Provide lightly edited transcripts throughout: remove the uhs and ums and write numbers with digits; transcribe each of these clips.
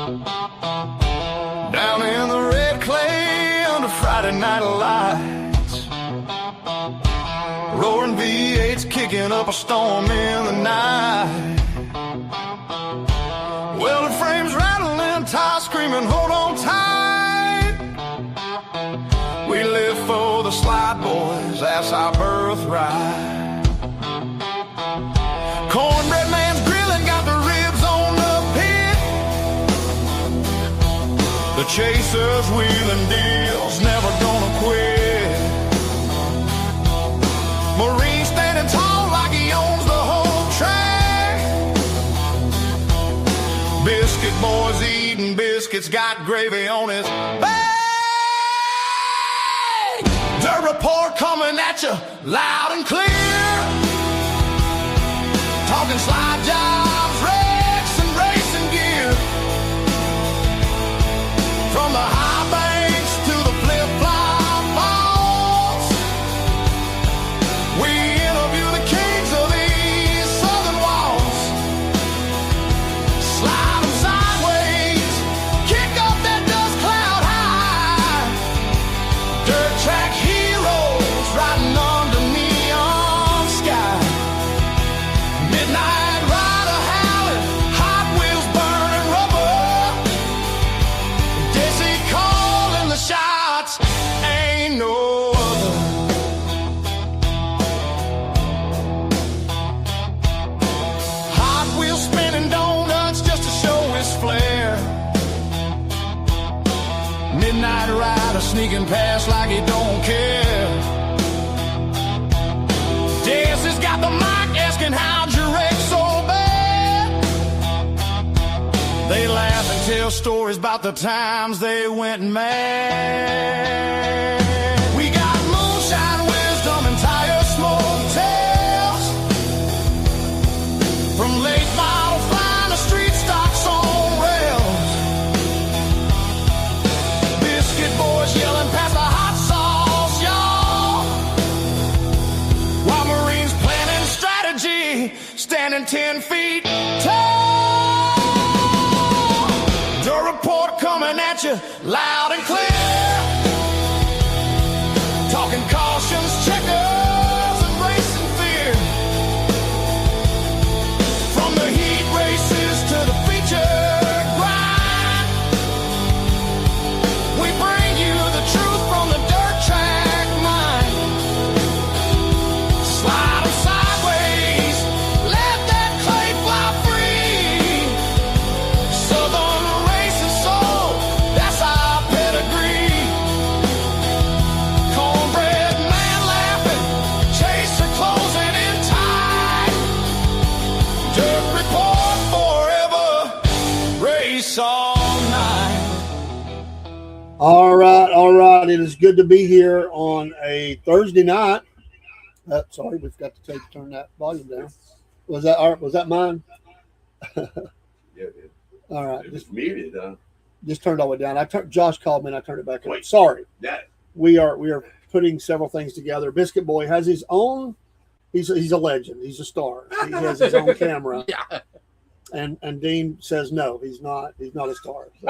Down in the red clay under Friday night lights, roaring V8s kicking up a storm in the night. Welded frames rattling, tires screaming, hold on tight. We live for the slide boys, that's our birthright. Cornbread man's grilling, got the ribs on the pit. The chasers wheeling deals, never gonna quit. Marine standing tall like he owns the whole track. Biscuit boys eating biscuits, got gravy on his back. Dirt report coming at you loud and clear. Talking slide jobs, wrecks, and racing gear. From the high banks to the flip-flop falls, we interview the kings of these southern walls. Slide them sideways, kick up that dust cloud high. Dirt track heroes riding under neon sky. Midnight rider howling, Hot Wheels burning rubber. Desi calling the shots, ain't no other. Hot Wheels spinning donuts just to show his flair. Midnight rider sneaking past like he don't care. Desi's got the mic asking how'd you wreck so bad. They laugh and tell stories about the times they went mad. We got moonshine wisdom and tire smoke tales. From late model flying to street stocks on rails. Biscuit boys yelling past the hot sauce, y'all. While Marines planning strategy, standing 10 feet tall. The report coming at you loud and clear. Talking cautions, checkers, and racing fear. From the heat races to the feature grind, we bring you the truth from the dirt track mind. Slide them sideways, let that clay fly free. Southern racing soul, that's our pedigree. Cornbread man laughing, chaser closing in tight. Dirt report forever, race all night. All right. It is good to be here on a Thursday night. Sorry, we've got to turn that volume down. Was that mine? Yeah, it is. All right, It's muted, huh? just turned all the way down. Josh called me and I turned it back on. Wait. Sorry. That We are putting several things together. Biscuit Boy has his own. He's a legend. He's a star. He has his own camera. Yeah. And Dean says no, he's not. He's not a star. So.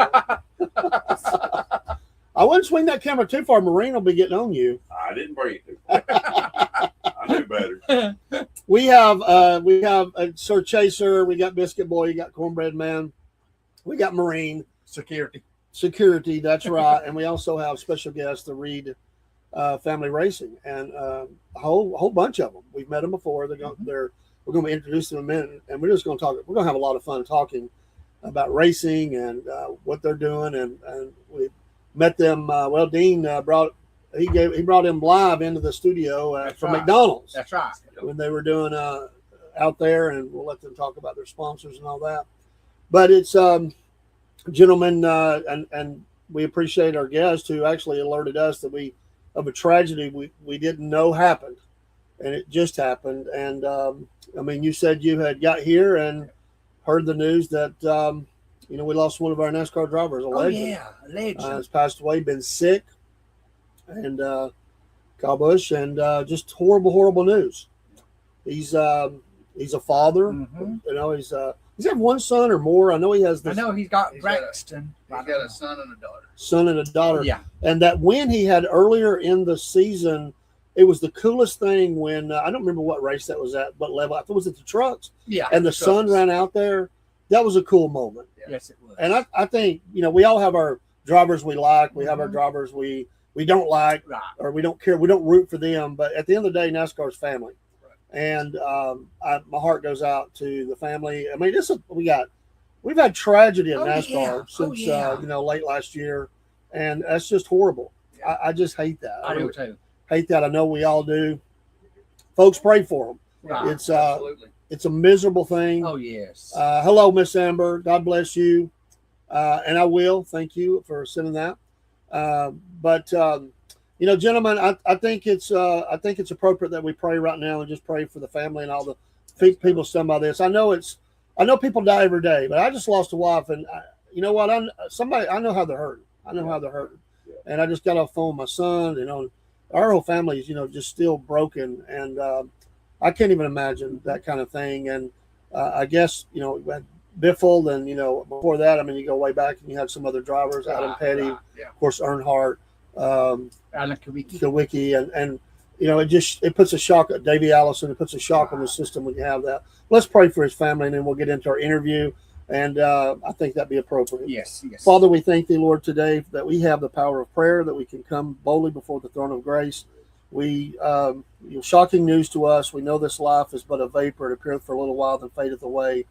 I wouldn't swing that camera too far. Marine will be getting on you. I didn't bring it too far. I knew better. We have Sir Chaser. We got Biscuit Boy. You got Cornbread Man. We got Marine Security. That's right. And we also have special guests, the Reed Family Racing, and a whole bunch of them. We've met them before. We're going to introduce them in a minute, and we're just going to talk. We're going to have a lot of fun talking about racing and what they're doing, and we met them. Dean brought him live into the studio from right. McDonald's. That's right. When they were doing out there, and we'll let them talk about their sponsors and all that. But it's gentlemen, and we appreciate our guest who actually alerted us of a tragedy we didn't know happened, and it just happened. And I mean, you said you had got here and heard the news that we lost one of our NASCAR drivers, a legend. Oh yeah, a legend. Has passed away, been sick, and Kyle Busch, and just horrible news. He's a father. Mm-hmm. He's Does he have one son or more? I know he has I this know he's got He's got a- Braxton. He's got a son and a daughter. son and a daughter. Yeah. And that win he had earlier in the season, it was the coolest thing when I don't remember what race that was at, what level. I thought it was at the trucks, Yeah. and the sun ran out there. That was a cool moment. Yes, it was. And I think we all have our drivers we like. We have our drivers we don't like, Right. or we don't care. We don't root for them. But at the end of the day, NASCAR's family, and my heart goes out to the family. I mean, we've had tragedy in Oh, NASCAR yeah. since Oh, yeah. late last year, and that's just horrible. I just hate that. I do too. Hate that. I know we all do. Folks, pray for them. Right. Absolutely. It's a miserable thing. Oh, yes. Hello, Miss Amber. God bless you. And I will. Thank you for sending that. But gentlemen, I think it's appropriate that we pray right now and just pray for the family and all the people stunned by this. I know people die every day, but I just lost a wife, and you know what? I know how they're hurting. I know how they're hurting, and I just got off the phone with my son. Our whole family is just still broken, and I can't even imagine that kind of thing. And I guess we had Biffle, and before that, I mean, you go way back and you had some other drivers, Adam Petty, Right. Yeah. of course, Earnhardt, Alan Kawicki. Kawicki, and it puts a shock at Davey Allison. It puts a shock on the system when you have that. Let's pray for his family, and then we'll get into our interview. And I think that'd be appropriate. Yes, yes. Father, we thank thee, Lord, today that we have the power of prayer, that we can come boldly before the throne of grace. Shocking news to us. We know this life is but a vapor. It appeareth for a little while, then fadeth away.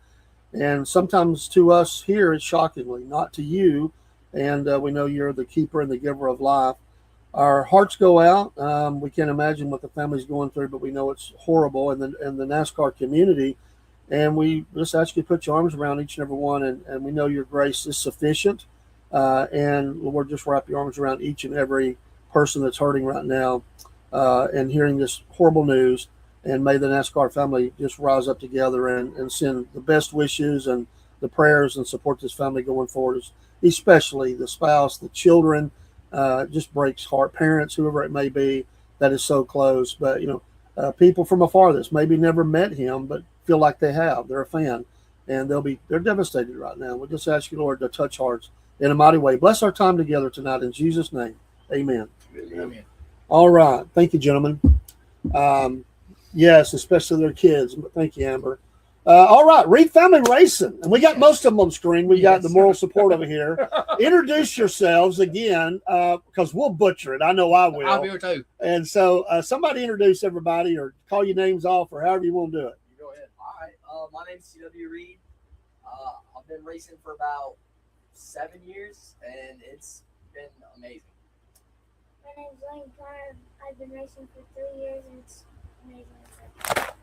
And sometimes to us here, it's shockingly, not to you. And we know you're the keeper and the giver of life. Our hearts go out. We can't imagine what the family's going through, but we know it's horrible in the NASCAR community. And we just ask you to put your arms around each and every one, and we know your grace is sufficient. And Lord, just wrap your arms around each and every person that's hurting right now and hearing this horrible news. And may the NASCAR family just rise up together and send the best wishes and the prayers and support this family going forward, especially the spouse, the children. Just breaks heart. Parents, whoever it may be, that is so close. But, people from afar that's maybe never met him, but feel like they have. They're a fan, and they're devastated right now. We just ask you, Lord, to touch hearts in a mighty way. Bless our time together tonight in Jesus' name. Amen. Amen. All right. Thank you, gentlemen. Yes, especially their kids. But thank you, Amber. All right, Reed Family Racing. And we got most of them on screen. We got the moral support over here. Introduce yourselves again, because we'll butcher it. I know I will. I'll be here too. And so somebody introduce everybody or call your names off or however you want to do it. You go ahead. All right. My name's CW Reed. I've been racing for about 7 years, and it's been amazing. My name's Lane Pryor. I've been racing for 3 years, and it's amazing.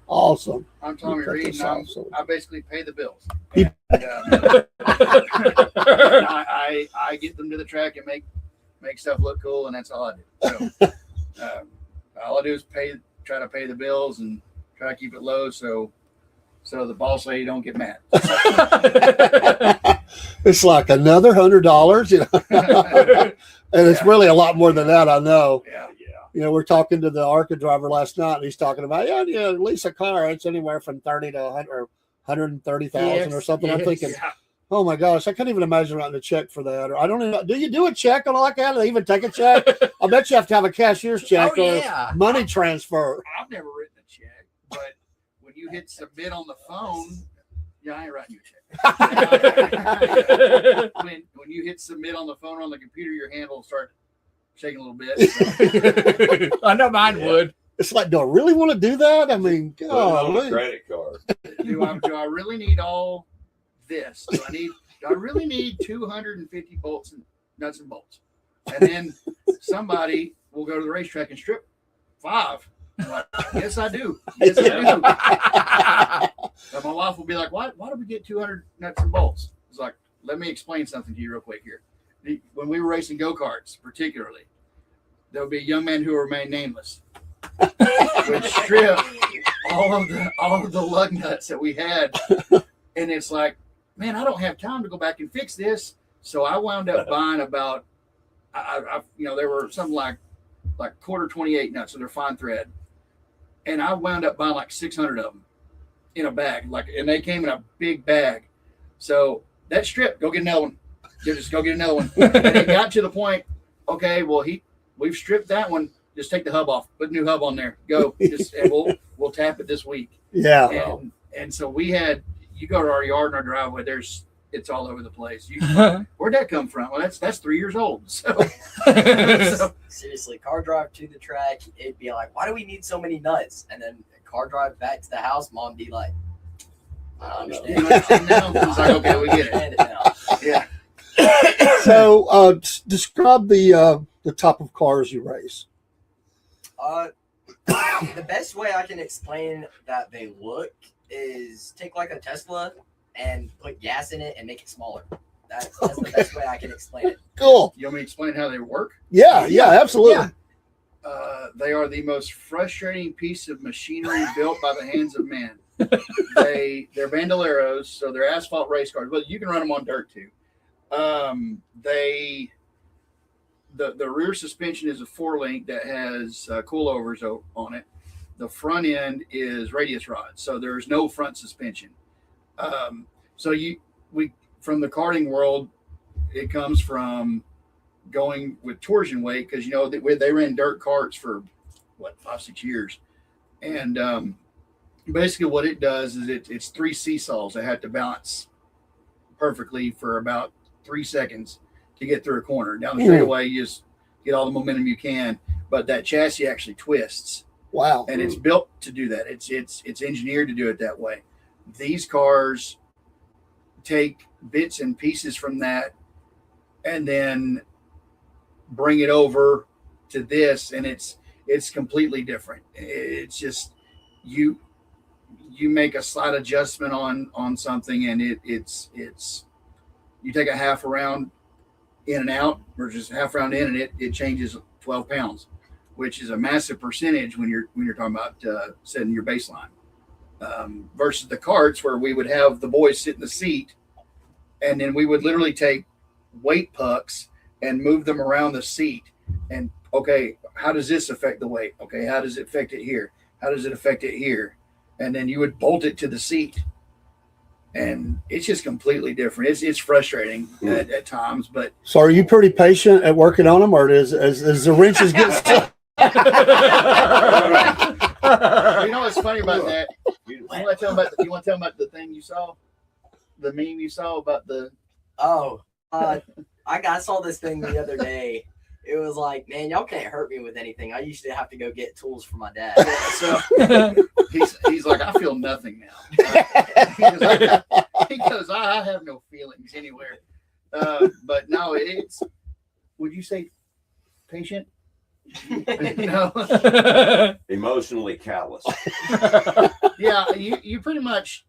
Awesome. I'm Tommy You cut Reed, this and off, so- I basically pay the bills. You- And, I get them to the track and make stuff look cool, and that's all I do. So, all I do is try to pay the bills and try to keep it low, so the boss lady don't get mad. It's like another $100, and it's really a lot more than that. I know. Yeah. We're talking to the ARCA driver last night, and he's talking about lease a car. It's anywhere from 30 to 100 or 130,000 or something. I'm thinking, Yeah. oh my gosh, I can't even imagine writing a check for that. Or I don't even. Do you do a check on like that? Do they even take a check? I bet you have to have a cashier's check Oh, or yeah. money transfer. I've never written a check, but when you hit submit on the phone, I ain't writing you a check. when you hit submit on the phone or on the computer, your hand will start shaking a little bit. So, I know mine would. It's like, do I really want to do that? I mean, Put it on a golly. credit card. do I really need all this? Do I really need 250 bolts and nuts and bolts? And then somebody will go to the racetrack and strip 5. I'm like, yes, I do. Yes, I do. And my wife will be like, why do we get 200 nuts and bolts? It's like, let me explain something to you real quick here. When we were racing go-karts, particularly, there would be a young man who will remain nameless would strip all of the lug nuts that we had, and it's like, man, I don't have time to go back and fix this. So I wound up buying about, there were something like quarter 28 nuts, so they're fine thread, and I wound up buying like 600 of them in a bag, and they came in a big bag. So that strip, go get another one. Just go get another one. And it got to the point, okay, well, we've stripped that one. Just take the hub off, put a new hub on there. Go, and we'll tap it this week. Yeah. And so you go to our yard and our driveway. It's all over the place. Where'd that come from? Well, that's 3 years old. So, Seriously, car drive to the track, it'd be like, why do we need so many nuts? And then car drive back to the house, mom be like, I understand. you understand now? It's like, okay, we get it. Understand now. Yeah. So describe the top of cars you race. The best way I can explain that they look is take like a Tesla and put gas in it and make it smaller. That's the best way I can explain it. Cool. You want me to explain how they work? Yeah, absolutely. They are the most frustrating piece of machinery built by the hands of man. They're bandoleros, so they're asphalt race cars, but you can run them on dirt too. The rear suspension is a 4-link that has coilovers on it. The front end is radius rods, so there's no front suspension. So from the karting world, it comes from going with torsion weight because they ran dirt carts for 5-6 years, and basically what it does is it's 3 seesaws that have to balance perfectly for about 3 seconds to get through a corner. Down the straightaway, you just get all the momentum you can, but that chassis actually twists. Wow. And it's built to do that. It's engineered to do it that way. These cars take bits and pieces from that and then bring it over to this, and it's completely different. It's just you make a slight adjustment on something, and it's you take a half a round in and out versus half round in, and it changes 12 pounds, which is a massive percentage when you're talking about setting your baseline. Versus the karts where we would have the boys sit in the seat, and then we would literally take weight pucks and move them around the seat. And okay, how does this affect the weight? Okay, how does it affect it here? How does it affect it here? And then you would bolt it to the seat. And it's just completely different. It's frustrating at times, but So are you pretty patient at working on them, or as the wrenches get stuck? you know what's funny about that? You want to tell them about the thing you saw, the meme you saw about the? I saw this thing the other day. It was like, man, y'all can't hurt me with anything. I used to have to go get tools for my dad. So he's like, I feel nothing now. He goes, I have no feelings anywhere. But no, would you say patient? No. Emotionally callous. Yeah, you pretty much.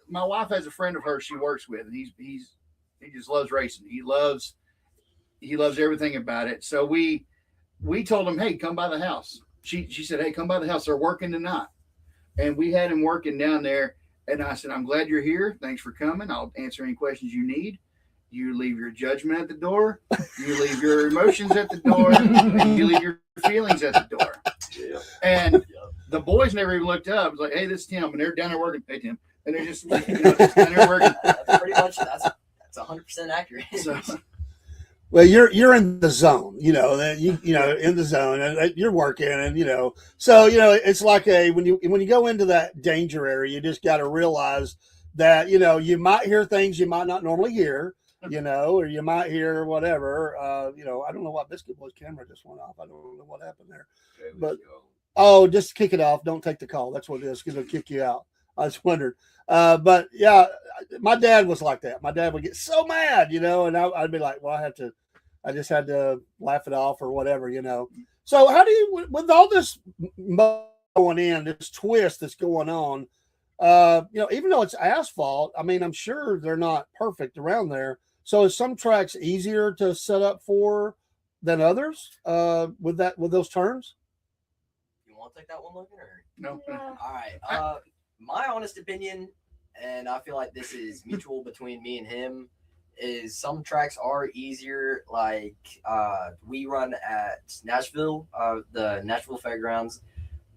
My wife has a friend of hers she works with, and he just loves racing. He loves everything about it. So we told him, hey, come by the house. She said, hey, come by the house. They're working tonight. And we had him working down there. And I said, I'm glad you're here. Thanks for coming. I'll answer any questions you need. You leave your judgment at the door. You leave your emotions at the door. And you leave your feelings at the door. Yeah. And the boys never even looked up. It was like, hey, this is Tim. And they're down there working. Hey, Tim. And they're just, just down there working. That's pretty much, that's 100% accurate. So, Well, you're in the zone, in the zone, and you're working, and so it's like when you go into that danger area, you just got to realize that you might hear things you might not normally hear, or you might hear whatever. I don't know why Biscuit Boy's camera just went off. I don't know what happened there, but just kick it off. Don't take the call. That's what it is. Going to kick you out. I just wondered. But yeah, my dad was like that. My dad would get so mad, and I'd be like, well, I just had to laugh it off or whatever, So how do you, with all this going in, this twist that's going on, even though it's asphalt, I mean, I'm sure they're not perfect around there. So is some tracks easier to set up for than others with those turns? You want to take that one, Logan? Or? no. All right. My honest opinion, and I feel like this is mutual between me and him, is some tracks are easier. Like we run at Nashville, the Nashville Fairgrounds.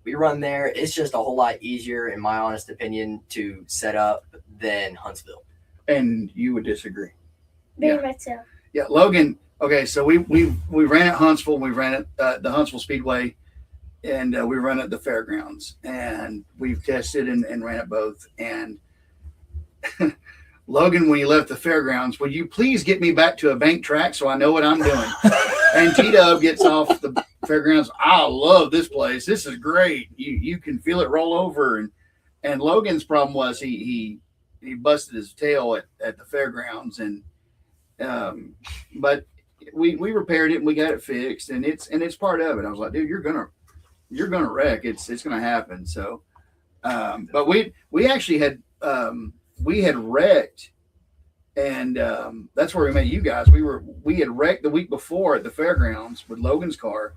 We run there. It's just a whole lot easier, in my honest opinion, to set up than Huntsville. And you would disagree. Very Yeah. much so. Yeah, Logan. Okay, so we ran at Huntsville. We ran at the Huntsville Speedway, and we run at the fairgrounds. And we've tested and ran at both. And Logan, when you left the fairgrounds, would you please get me back to a bank track so I know what I'm doing? And T-Dub gets off the fairgrounds. I love this place. This is great. You can feel it roll over. And Logan's problem was he busted his tail at the fairgrounds, and but we repaired it and we got it fixed, and it's part of it. I was like, dude, you're gonna wreck. It's gonna happen. So, but we actually had we had wrecked, and that's where we met you guys. We had wrecked the week before at the fairgrounds with Logan's car,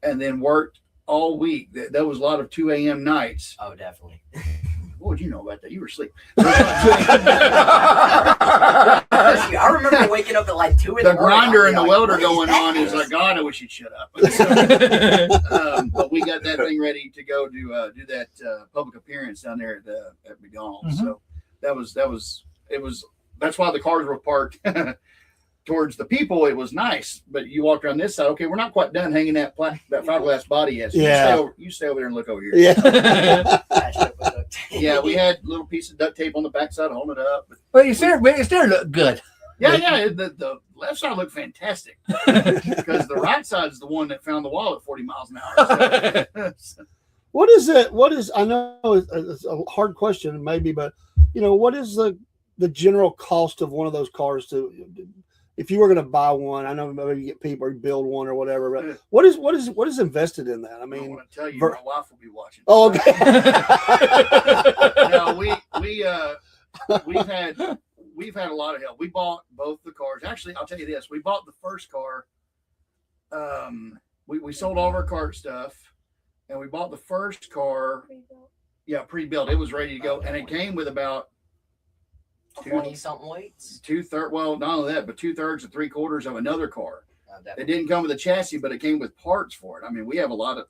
and then worked all week. That was a lot of 2 a.m. nights. Oh, definitely. What would you know about that? You were asleep. I remember waking up at like 2 in the The morning. grinder and the I'd be welder like, what going is on that? is like, God, I wish you'd shut up. But we got that thing ready to go to do that public appearance down there at McDonald's. So that's why the cars were parked towards the people. It was nice, but you walked around this side. Okay, we're not quite done hanging that fiberglass body yet. So Yeah. you stay over there and look over here. Yeah. Patched up with duct tape. Yeah, we had a little piece of duct tape on the backside holding it up. But Well, it still look good. yeah, the left side looked fantastic because the right side is the one that found the wall at 40 miles an hour. So, What is it? I know it's a hard question, maybe, but what is the general cost of one of those cars if you were going to buy one? I know maybe you get people or build one or whatever, but what is invested in that? I I mean, want to tell you, my wife will be watching. oh, okay. No, we've had a lot of help. We bought both the cars. Actually, I'll tell you this: we bought the first car. We sold all of our kart stuff, and we bought the first car. Pre-built. Yeah, pre-built. It was ready to go, and it came with about 20-something weights. 2/3. Well, not only that, but 2/3 to 3/4 of another car. It Definitely. didn't come with a chassis, but it came with parts for it. I mean, we have a lot of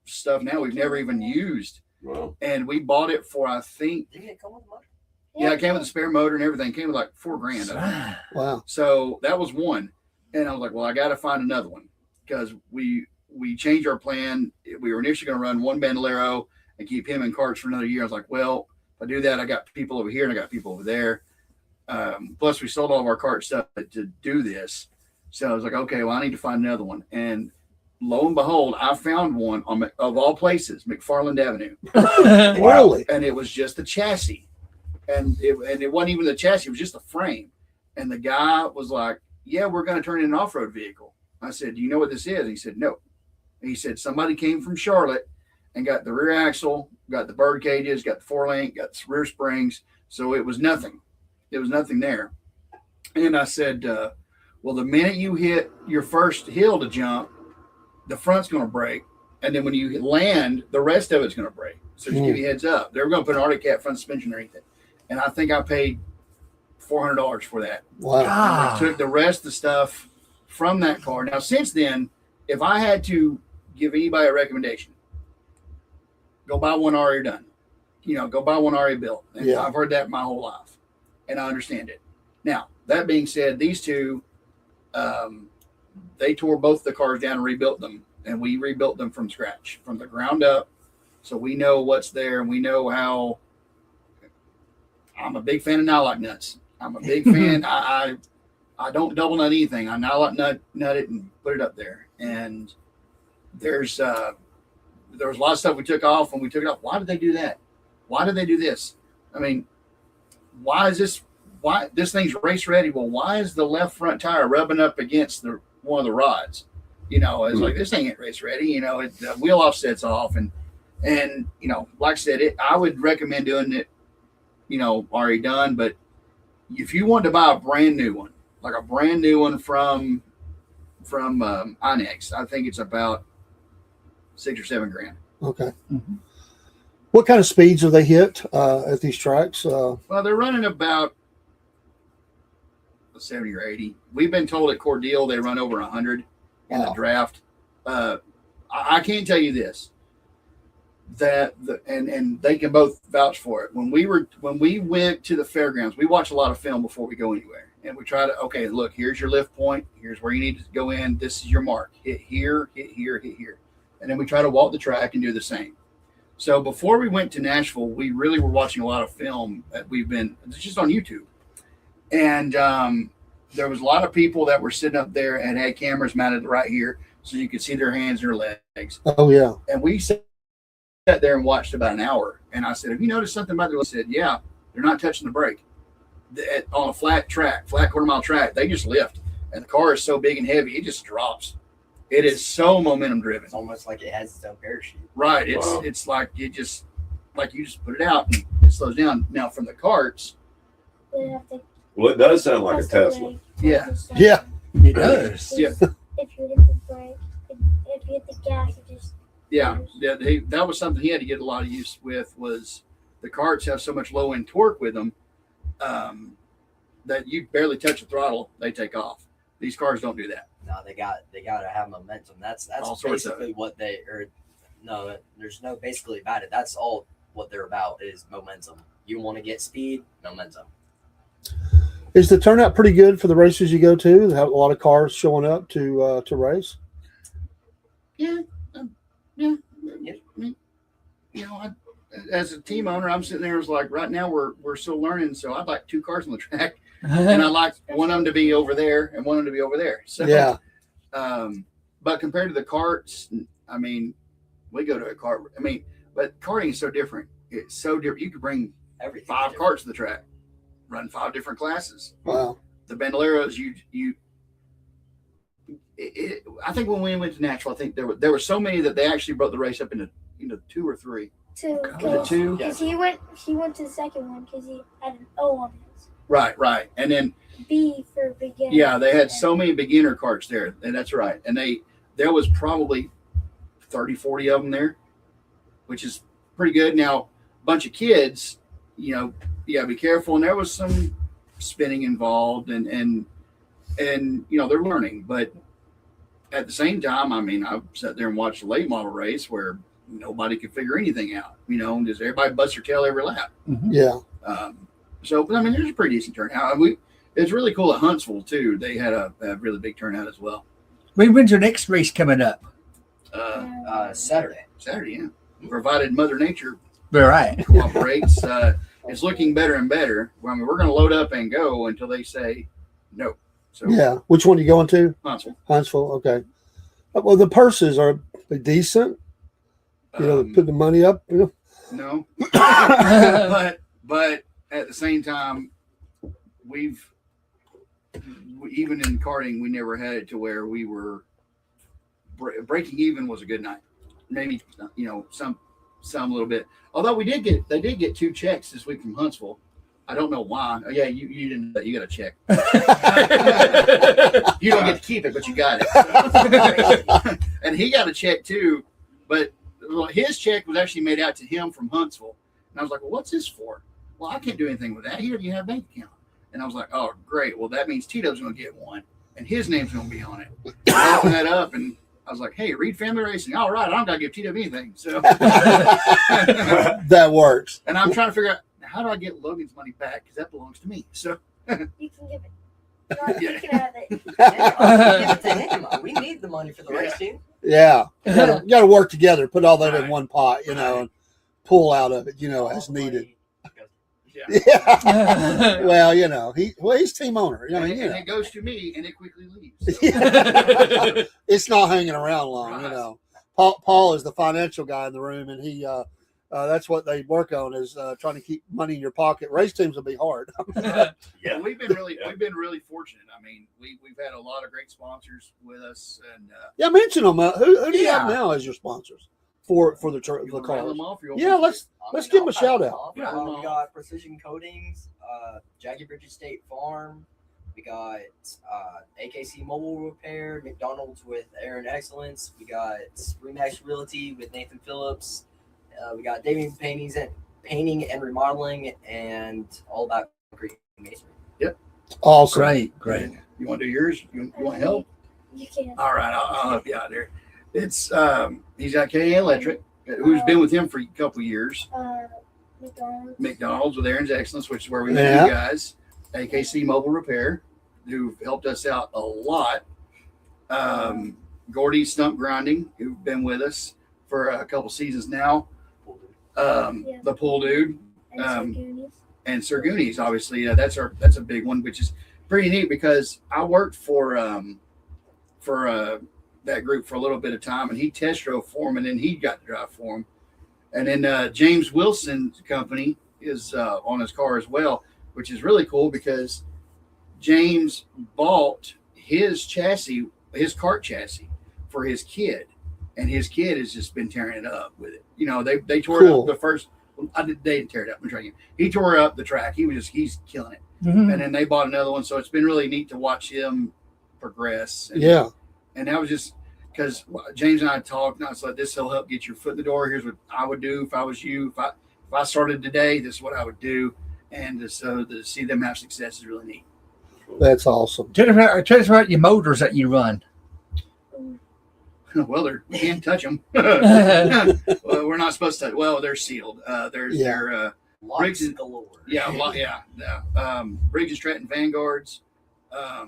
stuff now we've never even used, Wow. and we bought it for, I think, Didn't it come with a motor? yeah, it came with a spare motor and everything. It came with like $4,000. I think. Wow. So that was one, and I was like, well, I got to find another one because we changed our plan. We were initially going to run one Bandolero and keep him in carts for another year. I was like, well, if I do that, I got people over here and I got people over there. Plus, we sold all of our cart stuff to do this. So I was like, okay, well, I need to find another one. And lo and behold, I found one of all places, McFarland Avenue, Really? and it was just the chassis, and it wasn't even the chassis; it was just the frame. And the guy was like, "Yeah, we're going to turn it into an off-road vehicle." I said, "Do you know what this is?" He said, "No." He said, "Somebody came from Charlotte and got the rear axle, got the bird cages, got the 4-link, got the rear springs, so it was nothing. There was nothing there." And I said, well, the minute you hit your first hill to jump, the front's going to break. And then when you land, the rest of it's going to break. So just give you a heads up. They were going to put an Arctic Cat front suspension underneath it. And I think I paid $400 for that. Wow. I Ah. took the rest of the stuff from that car. Now, since then, if I had to give anybody a recommendation, go buy one already done. Go buy one already built. And Yeah. I've heard that my whole life, and I understand it. Now, that being said, these two, they tore both the cars down and rebuilt them, and we rebuilt them from scratch, from the ground up. So we know what's there, and we know how. I'm a big fan of nylock nuts. I'm a big fan. I don't double nut anything. I nylock nut it and put it up there. And there was a lot of stuff we took off, and we took it off. Why did they do that? Why did they do this? I mean, why this thing's race ready? Well, why is the left front tire rubbing up against one of the rods? It's like, this thing ain't race ready. The wheel offset's off, and like I said, I would recommend doing it, already done. But if you want to buy a brand new one, like a brand new one from Inex, I think it's about $6,000 or $7,000. Okay. What kind of speeds have they hit at these tracks? Well, they're running about 70 or 80. We've been told at Cordele they run over 100 in the Wow. draft. I can't tell you this. and they can both vouch for it. When we went to the fairgrounds, we watch a lot of film before we go anywhere, and we try to, okay, look, here's your lift point, here's where you need to go in, this is your mark, hit here, hit here, hit here, and then we try to walk the track and do the same. So before we went to Nashville, we really were watching a lot of film that it's just on YouTube, and there was a lot of people that were sitting up there and had cameras mounted right here, so you could see their hands and their legs. Oh yeah. And we sat there and watched about an hour. And I said, have you noticed something about it? I said, yeah, they're not touching the brake. On a flat quarter-mile track, they just lift. And the car is so big and heavy, it just drops. It is so momentum driven. It's almost like it has its own parachute. Right. It's like you just put it out and it slows down. Now from the karts, They have to Well, it does sound like a press the Tesla. brake, Yeah. press the Yeah. It does. Yeah. If you hit the brake, if you hit the gas, it just yeah, that was something he had to get a lot of use with. Was the karts have so much low end torque with them that you barely touch the throttle, they take off. These cars don't do that. No, they got to have momentum. That's All sorts of basically what they are. No, there's no basically about it. That's all what they're about is momentum. You want to get speed, momentum. Is the turnout pretty good for the races you go to? Have a lot of cars showing up to race. Yeah. I mean, as a team owner, I'm sitting there. It's like right now we're still learning, so I'd like 2 cars on the track, and I like one of them to be over there and one of them to be over there. So Yeah. But compared to the karts, I mean, we go to a kart. I mean, but karting is so different. It's so different. You could bring Everything. 5 karts to the track, run 5 different classes. Wow. The Bandoleros, I think when we went to Nashville, I think there were so many that they actually broke the race up into 2 or 3. 2. Was it 2? Because he went to the second one because he had an O on his. Right. And then B for beginner. yeah, they had so many beginner karts there, and that's right. And there was probably 30, 40 of them there, which is pretty good. Now, a bunch of kids, you gotta be careful, and there was some spinning involved, and they're learning, but at the same time, I mean, I sat there and watched a late model race where nobody could figure anything out. Just everybody busts their tail every lap. Yeah. So, but I mean, there's a pretty decent turnout. It's really cool at Huntsville too. They had a really big turnout as well. When's your next race coming up? Saturday. Saturday, yeah. Provided Mother Nature All right. cooperates, it's looking better and better. Well, I mean, we're going to load up and go until they say no. So Yeah. Which one are you going to? Huntsville. Huntsville. Okay. Well, the purses are decent. Put the money up. No, but at the same time, even in karting, we never had it to where we were breaking even was a good night. Maybe some a little bit. Although they did get 2 checks this week from Huntsville. I don't know why. Oh, yeah, you didn't. You got a check. You don't get to keep it, but you got it. And he got a check too, but his check was actually made out to him from Huntsville. And I was like, well, what's this for? Well, I can't do anything with that. He doesn't even have a bank account. And I was like, oh, great. Well, that means Tito's going to get one, and his name's going to be on it. I opened that up, and I was like, hey, Reed Family Racing. All right, I don't got to give Tito anything. So That works. and I'm trying to figure out, how do I get Logan's money back? Because that belongs to me. So You can give it. You can have it. Give it to him. We need the money for the race team. Yeah. You got to work together, put all that in one pot, and pull out of it, as needed. yeah. Yeah. Well, he's team owner. And it goes to me, and it quickly leaves. So. It's not hanging around long, Right. Paul is the financial guy in the room, and he that's what they work on is trying to keep money in your pocket. Race teams will be hard. Yeah. We've been really fortunate. I mean, we've had a lot of great sponsors with us, and Yeah, mention them. Who do you have now as your sponsors for the you wanna rattle cars? them off, or you want Yeah, me to? let's give him a shout out. Yeah. We got Precision Coatings, Jackie Bridges State Farm. We got AKC Mobile Repair, McDonald's with Aaron Excellence. We got Remax Realty with Nathan Phillips. We got Damien Painting and Remodeling, and All About Green Masonry. Awesome. Great. You want to do yours? You want help? You can. All right, I'll help you out there. It's he's got KA Electric, who's been with him for a couple years. McDonald's. McDonald's with Aaron's Excellence, which is where we met Yeah. you guys. AKC Mobile Repair, who helped us out a lot. Gordy Stump Grinding, who've been with us for a couple seasons now. The Pool Dude. And Goonies. And Sir Goonies, obviously, that's a big one, which is pretty neat because I worked for that group for a little bit of time, and he test drove for him, and then he got to drive for him. And then James Wilson's company is on his car as well, which is really cool because James bought his chassis, his kart chassis, for his kid, and his kid has just been tearing it up with it. You know, they tore it Cool. up the first. They didn't tear it up. I'm trying. He tore up the track. He's killing it. Mhm. And then they bought another one, so it's been really neat to watch him progress. And, Yeah. and that was just because James and I talked, and I was like, "This will help get your foot in the door. Here's what I would do if I was you. If I started today, this is what I would do." And so to see them have success is really neat. That's awesome. Tell us about your motors that you run. Well, you can't touch them. Well, we're not supposed to. Well, they're sealed. They're Lots Briggs- galore. yeah. Briggs and Stratton Vanguards. I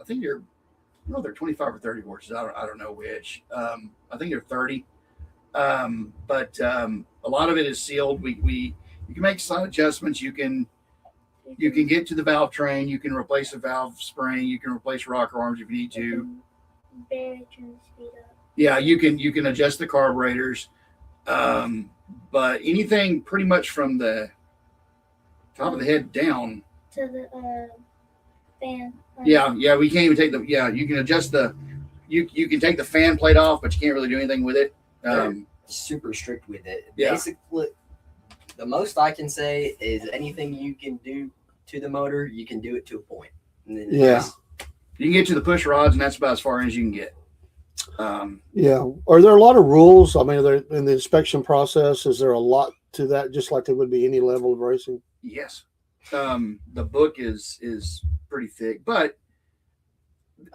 think they're 25 or 30 horses. I don't know which. I think they're 30. But a lot of it is sealed. You can make slight adjustments. You can get to the valve train. You can replace a valve spring. You can replace rocker arms if you need to. Barely turn the speed up. Yeah, you can adjust the carburetors. But anything pretty much from the top of the head down. To the fan. Yeah, we can't even take you can adjust you can take the fan plate off, but you can't really do anything with it. Super strict with it. Yeah. Basically, the most I can say is anything you can do to the motor, you can do it to a point. And then Yeah. You can get to the push rods, and that's about as far as you can get. Yeah. Are there a lot of rules? I mean, are there, in the inspection process, is there a lot to that, just like there would be any level of racing? Yes. The book is pretty thick, but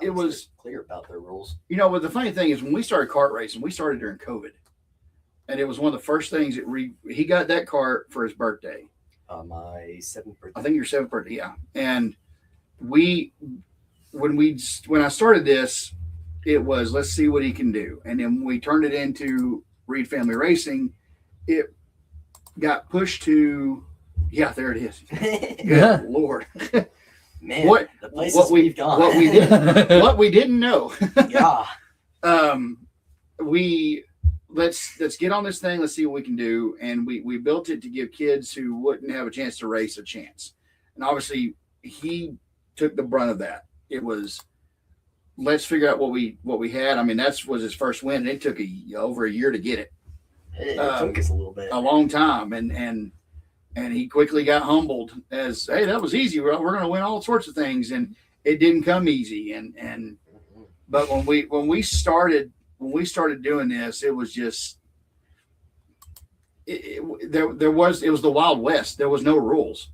it was, clear about their rules. but the funny thing is when we started kart racing, we started during COVID. And it was one of the first things that he got that kart for his birthday. My 7th birthday. I think your 7th birthday, yeah. And when I started this, it was let's see what he can do. And then when we turned it into Reed Family Racing, it got pushed to there it is. Good Yeah. Lord. Man, What- the places what we've gone. What we didn't know. Yeah. Let's get on this thing. Let's see what we can do. And we built it to give kids who wouldn't have a chance to race a chance. And obviously he took the brunt of that. It was, let's figure out what we had. I mean, that was his first win. And it took over a year to get it. It took us a little bit. A long time. And he quickly got humbled as, hey, that was easy. We're going to win all sorts of things. And it didn't come easy. But when we started doing this, it was just it was the Wild West. There was no rules.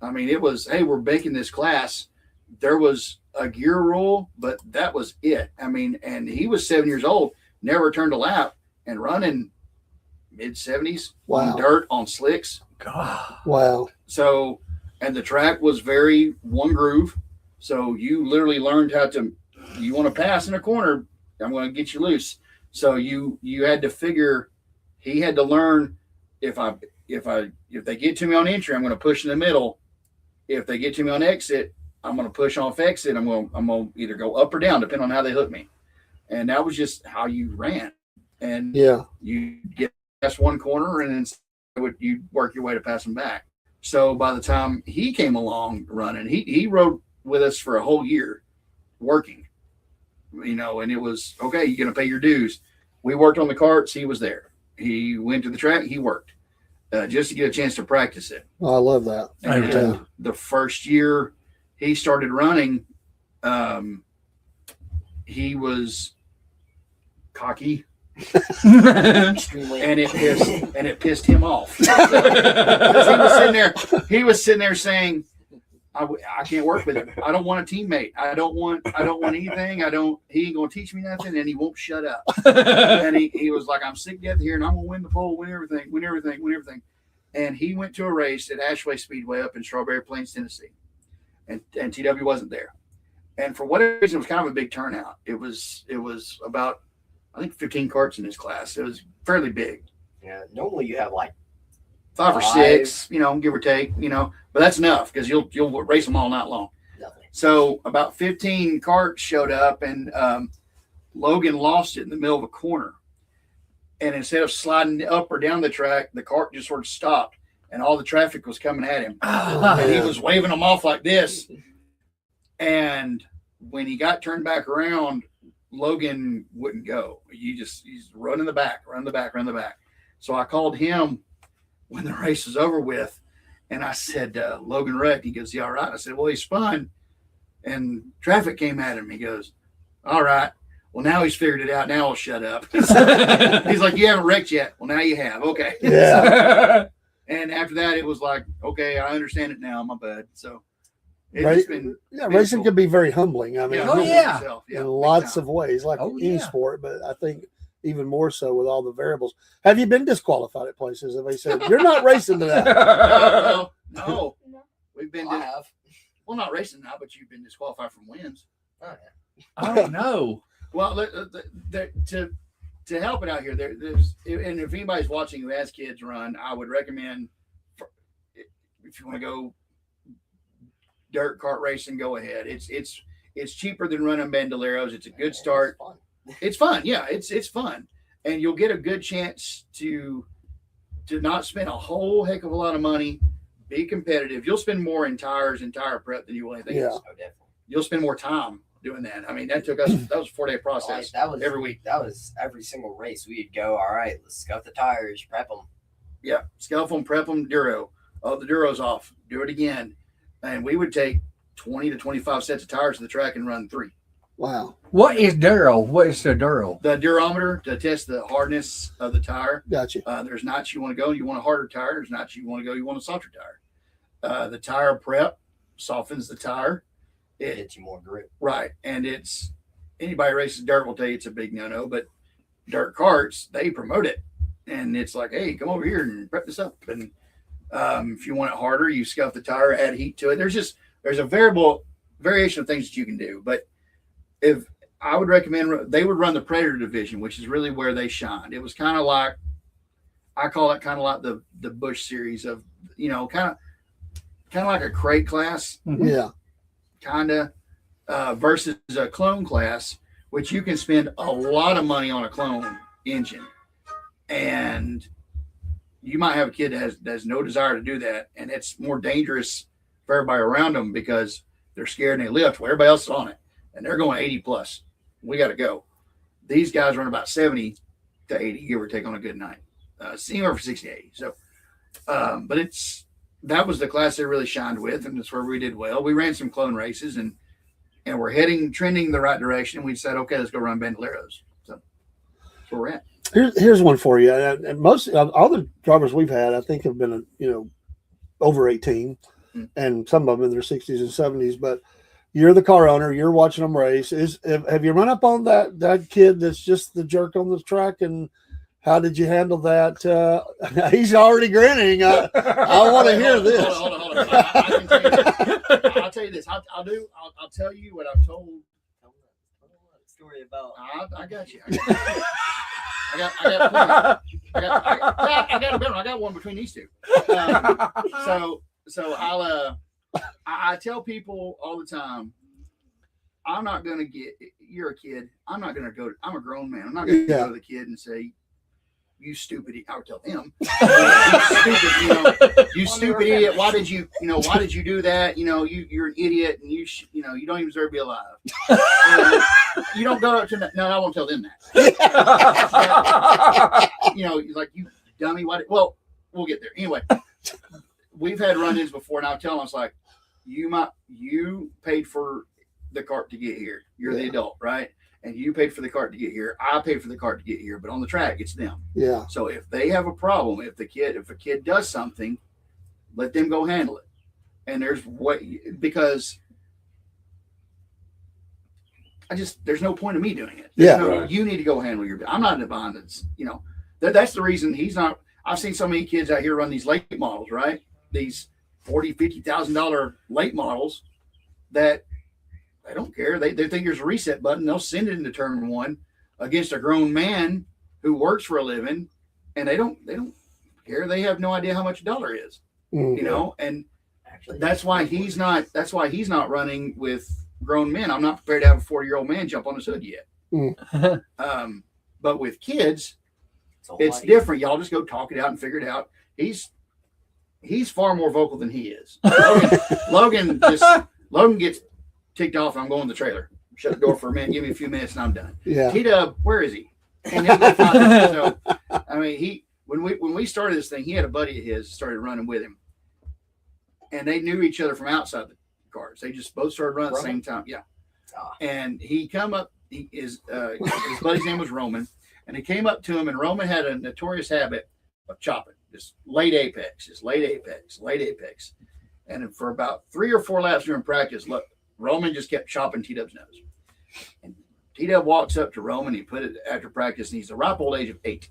I mean, it was, hey, we're making this class. There was a gear rule, but that was it. I mean, and he was 7 years old, never turned a lap, and running mid-70s Wow. on dirt on slicks. God. Wow. So, and the track was very one groove. So you literally learned how to, you want to pass in a corner, I'm going to get you loose. So you had to figure, he had to learn if they get to me on entry, I'm going to push in the middle. If they get to me on exit, I'm going to push off exit. I'm going to either go up or down, depending on how they hook me. And that was just how you ran. And Yeah. you get past one corner and then you work your way to pass them back. So by the time he came along running, he rode with us for a whole year working, and it was, okay, you're going to pay your dues. We worked on the carts. He was there. He went to the track. He worked just to get a chance to practice it. I love that. And the first year he started running, he was cocky, Extremely. and it pissed him off. He was sitting there saying, I can't work with him. I don't want a teammate. I don't want anything. He ain't gonna teach me nothing, and he won't shut up. And he was like, I'm sick to death here, and I'm gonna win the pole, win everything. And he went to a race at Ashway Speedway up in Strawberry Plains, Tennessee, and TW wasn't there. And for whatever reason, it was kind of a big turnout. It was about, I think, 15 carts in his class. It was fairly big. Yeah. Normally you have like 5 or 6, give or take, but that's enough because you'll race them all night long. nothing. So about 15 carts showed up, and Logan lost it in the middle of a corner. And instead of sliding up or down the track, the cart just sort of stopped, and all the traffic was coming at him. And he was waving them off like this. And when he got turned back around, Logan wouldn't go. He's running the back. So I called him when the race was over with, and I said, Logan wrecked. He goes, "Yeah, all right." I said, "Well, he spun, and traffic came at him." He goes, "All right. Well, now he's figured it out. Now I'll shut up." He's like, "You haven't wrecked yet." "Well, now you have." "Okay." Yeah. And after that, it was like, "Okay, I understand it now. My bad." So it's Right. just been Racing cool. can be very humbling. I mean, Yeah, Oh, humble yeah. yourself. in big lots time. of ways, like Oh, any yeah. sport, but I think even more so with all the variables. Have you been disqualified at places? Have they said you're not racing today? No. No. We've been I have. well, not racing now, but you've been disqualified from wins. Oh, yeah. Oh no. Well, to help it out here, there's, and if anybody's watching who has kids run, I would recommend, if you want to go dirt kart racing, go ahead. It's cheaper than running Bandoleros. It's a good start. It's fun. It's fun. Yeah, it's fun, and you'll get a good chance to not spend a whole heck of a lot of money. Be competitive. You'll spend more in tires and tire prep than you will anything Yeah. else. Oh, definitely. You'll spend more time doing that. I mean, that was a 4-day process That was every week. That was every single race. We'd go, all right, let's scuff the tires, prep them. Yeah, scalp them, prep them, Duro. Oh, the Duro's off. Do it again. And we would take 20 to 25 sets of tires to the track and run 3. Wow. What is Duro? What is the Duro? The durometer to test the hardness of the tire. Gotcha. There's nights you want to go, you want a harder tire. There's nights you want to go, you want a softer tire. The tire prep softens the tire. It gets you more grip. Right. And it's anybody races dirt will tell you it's a big no-no, but dirt carts, they promote it. And it's like, hey, come over here and prep this up. And if you want it harder, you scuff the tire, add heat to it. There's a variation of things that you can do. But if I would recommend, they would run the Predator division, which is really where they shined. It was kind of like, I call it kind of like the Busch series of, kind of like a crate class. Yeah. Kind of versus a clone class, which you can spend a lot of money on a clone engine, and you might have a kid that has no desire to do that, and it's more dangerous for everybody around them because they're scared and they lift. Well, everybody else is on it, and they're going 80 plus. We got to go. These guys run about 70 to 80, give or take, on a good night, anywhere for 60 to 80. So, but that was the class they really shined with, and that's where we did well. We ran some clone races, and we're trending the right direction. We said, okay, let's go run Bandoleros. So that's where we're at. Here's one for you. And most all the drivers we've had, I think, have been over 18, and some of them in their 60s and 70s. But you're the car owner. You're watching them race. Have you run up on that kid that's just the jerk on the track, and how did you handle that? He's already grinning. I want to hear this. Hold on. I can tell you this. I'll tell you this. I'll tell you what I've told. Tell me that story about. I got you. I got plenty. I got a better one. I got one between these two. So I tell people all the time, I'm not gonna you're a kid. I'm not gonna go. I'm a grown man. I'm not gonna go to the kid and say, "You stupid idiot." I would tell him, "You stupid idiot. Why did you do that? You're an idiot, and you don't even deserve to be alive." You don't go up to that. No, I won't tell them that. Like, you dummy. Well, we'll get there. Anyway, we've had run-ins before, and I'll tell them, I was like, you paid for the cart to get here. You're the adult, right? And you paid for the cart to get here. I paid for the cart to get here, but on the track, it's them. Yeah. So if they have a problem, if a kid does something, let them go handle it. And there's because there's no point of me doing it. Yeah. Right. You need to go handle your. I'm not in the bond. That's that's the reason he's not. I've seen so many kids out here run these late models, right? These $40,000-$50,000 late models that they don't care. They think there's a reset button. They'll send it into turn one against a grown man who works for a living, and they don't care. They have no idea how much a dollar is, and Actually, that's why he's not running with grown men. I'm not prepared to have a 40-year-old man jump on his hood yet. But with kids, it's different. Y'all just go talk it out and figure it out. He's far more vocal than he is. Logan gets ticked off. I'm going to the trailer. Shut the door for a minute. Give me a few minutes and I'm done. Yeah. T-Dub, where is he? And he'll go find him. So, I mean, when we started this thing, he had a buddy of his started running with him, and they knew each other from outside the cars. They just both started running at the same time. Yeah. And he come up. His buddy's name was Roman, and he came up to him, and Roman had a notorious habit of chopping, just late apex. And for about 3 or 4 laps during practice, look, Roman just kept chopping T-Dub's nose. And T-Dub walks up to Roman. He put it after practice, and he's the ripe old age of 8.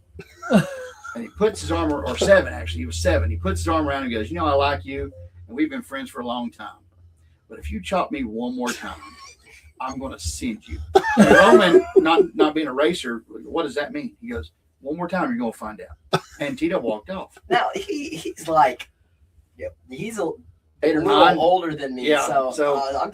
And he puts his arm, or 7 actually, he was 7. He puts his arm around and goes, I like you, and we've been friends for a long time. But if you chop me one more time, I'm going to send you. And Roman, not being a racer, what does that mean? He goes, one more time, you're going to find out. And T-Dub walked off. Now he's like, he's a 8 or little 9. older than me. Yeah, So I'm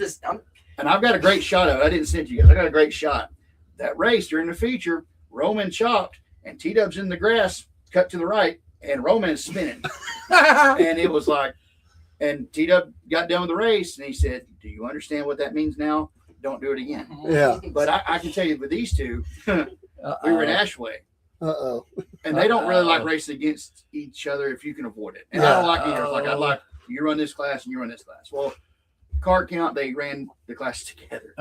And I've got a great shot of it. I didn't send you guys. I got a great shot. That race during the feature, Roman chopped, and T-Dub's in the grass, cut to the right, and Roman is spinning. And it was like, and T-Dub got done with the race, and he said, do you understand what that means now? Don't do it again. Yeah. But I can tell you with these two, we were in Ashway, Uh-oh. and they don't really like racing against each other if you can avoid it. And I don't like either. Like, I'd like you run this class and you run this class. Well, cart count, they ran the classes together.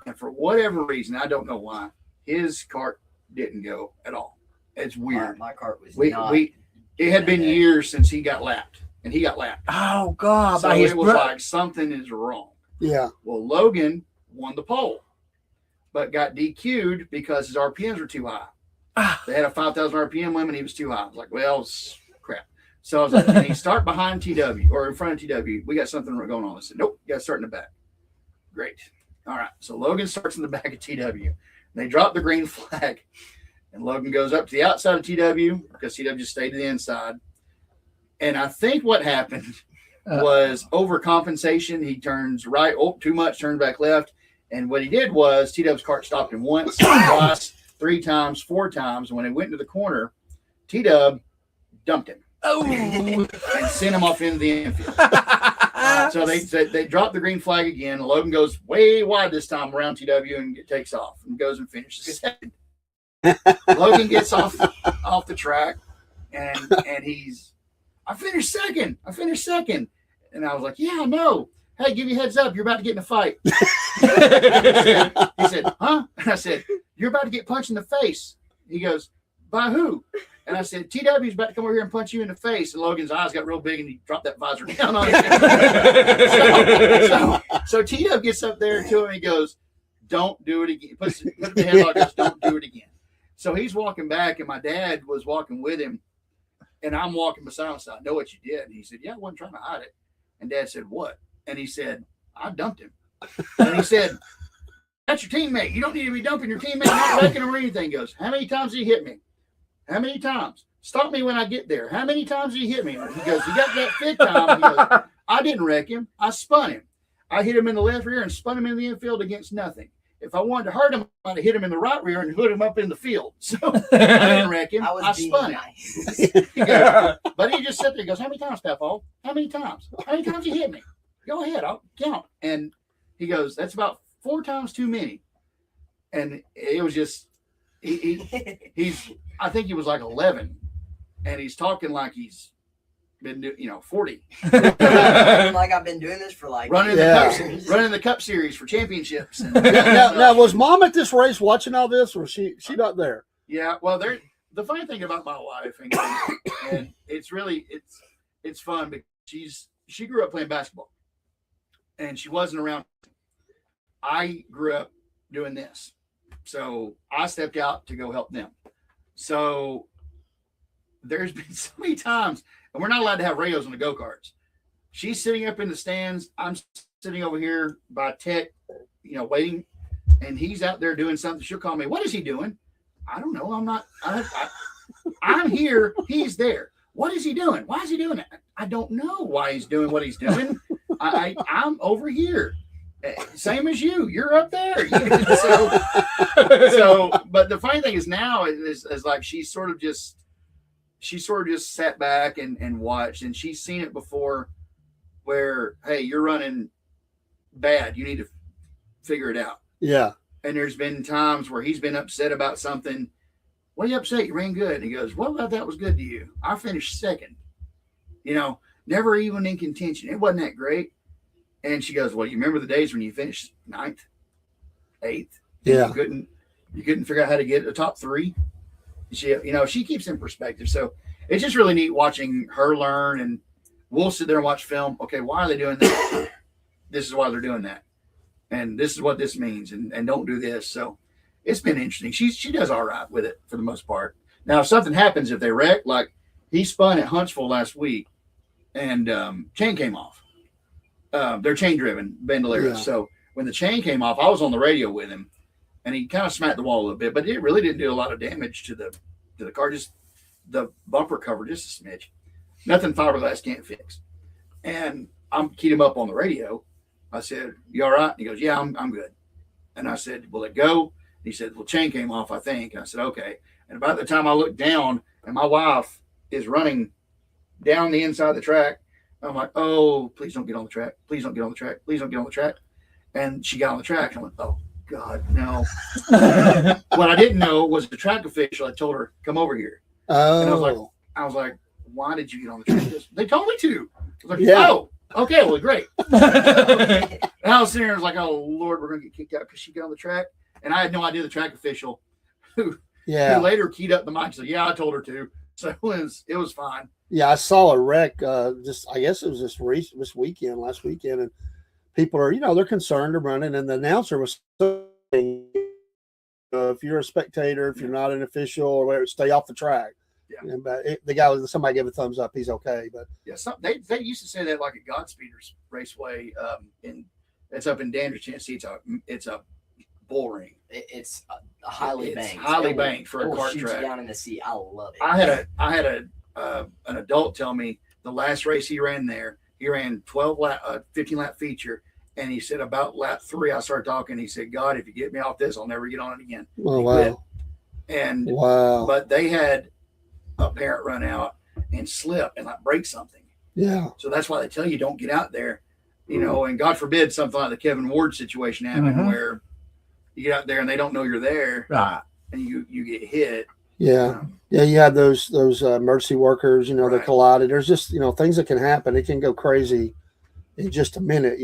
And for whatever reason, I don't know why, his cart didn't go at all. It's weird. My cart was not. It had been years since he got lapped, and he got lapped. Oh God! So it was like something is wrong. Yeah. Well, Logan won the pole, but got DQ'd because his RPMs were too high. They had a 5,000 RPM limit. He was too high. I was like, well, crap. So I was like, can he start behind TW or in front of TW? We got something going on. I said, nope, you got to start in the back. Great. All right. So Logan starts in the back of TW. They drop the green flag, and Logan goes up to the outside of TW because TW just stayed to the inside. And I think what happened was overcompensation. He turns right, too much, turns back left. And what he did was TW's cart stopped him once, twice, 3 times, 4 times. And when he went into the corner, TW dumped him. And sent him off into the infield. So they dropped the green flag again. And Logan goes way wide this time around TW and takes off and goes and finishes second. Logan gets off the track and he's, I finished second. And I was like, yeah, I know. Hey, give you a heads up. You're about to get in a fight. He said, huh? And I said, you're about to get punched in the face. He goes, by who? And I said, TW's about to come over here and punch you in the face. And Logan's eyes got real big and he dropped that visor down on it. So TW gets up there to him and he goes, don't do it again. Put the headlock, goes, don't do it again. So he's walking back and my dad was walking with him. And I'm walking beside him. So I know what you did. And he said, yeah, I wasn't trying to hide it. And Dad said, what? And he said, I dumped him. And he said, that's your teammate. You don't need to be dumping your teammate, not wrecking him or anything. He goes, how many times did he hit me? How many times? Stop me when I get there. How many times did he hit me? He goes, you got that 5th time. He goes, I didn't wreck him. I spun him. I hit him in the left rear and spun him in the infield against nothing. If I wanted to hurt him, I'd have hit him in the right rear and put him up in the field. So I didn't wreck him. I spun him. Nice. He goes, but he just sat there and goes, how many times, Papaw? How many times? How many times you hit me? Go ahead, I'll count. And he goes, that's about 4 times too many. And it was just, he's, I think he was like 11, and he's talking like he's been, 40. Like I've been doing this for like running the cup series for championships. And, now, was Mom at this race watching all this, or she not there? Yeah, well, the funny thing about my wife, and it's really it's fun because she grew up playing basketball, and she wasn't around. I grew up doing this, so I stepped out to go help them. So there's been so many times, and we're not allowed to have radios on the go-karts. She's sitting up in the stands. I'm sitting over here by Tech, waiting, and he's out there doing something. She'll call me. What is he doing? I don't know. I'm not. I'm here. He's there. What is he doing? Why is he doing it? I don't know why he's doing what he's doing. I'm over here. Same as you. You're up there. So, but the funny thing is now is like she sort of just sat back and watched, and she's seen it before where, hey, you're running bad. You need to figure it out. Yeah. And there's been times where he's been upset about something. What are you upset? You ran good. And he goes, what about that was good to you? I finished second. Never even in contention. It wasn't that great. And she goes, well, you remember the days when you finished 9th, 8th? Yeah. You couldn't figure out how to get a top 3. She keeps in perspective. So it's just really neat watching her learn, and we'll sit there and watch film. Okay, why are they doing that? This is why they're doing that. And this is what this means, and don't do this. So it's been interesting. She does all right with it for the most part. Now, if something happens, if they wreck, like he spun at Huntsville last week, and chain came off. They're chain-driven bandoleros. Yeah. So when the chain came off, I was on the radio with him, and he kind of smacked the wall a little bit, but it really didn't do a lot of damage to the car. Just the bumper cover, just a smidge. Nothing fiberglass can't fix. And I'm keyed him up on the radio. I said, you all right? And he goes, yeah, I'm good. And I said, will it go? He said, well, chain came off, I think. And I said, okay. And about the time I looked down, and my wife is running down the inside of the track, I'm like, oh, please don't get on the track. Please don't get on the track. Please don't get on the track. And she got on the track. And I went, oh, God, no. What I didn't know was the track official had told her, come over here. Oh. And I was like, why did you get on the track? He goes, they told me to. I was like, Yeah. oh, okay, well, great. And I was sitting there, I was like, oh, Lord, we're going to get kicked out because she got on the track. And I had no idea the track official who later keyed up the mic and said, yeah, I told her to. So it was fine. Yeah, I saw a wreck. I guess it was last weekend, and people are, they're concerned of running, and the announcer was saying, if you're a spectator, if you're not an official or whatever, stay off the track. Yeah. And, but the guy was somebody gave a thumbs up. He's okay, but yeah, they used to say that like at Godspeeders Raceway, it's up in Dandridge, Tennessee. It's a bull ring. It's a highly banked. Highly banked for a kart shoot track. You down in the sea. I love it. I had an adult tell me the last race he ran there, he ran 15 lap feature, and he said about lap 3, I started talking. He said, God, if you get me off this, I'll never get on it again. oh He wow, quit. And wow, but they had a parent run out and slip and like break something. yeah, So that's why they tell you don't get out there, and God forbid something like the Kevin Ward situation happened where you get out there and they don't know you're there, Right. and you get hit. yeah. Yeah, you had those emergency workers, they Right. collided. There's just, things that can happen. It can go crazy in just a minute,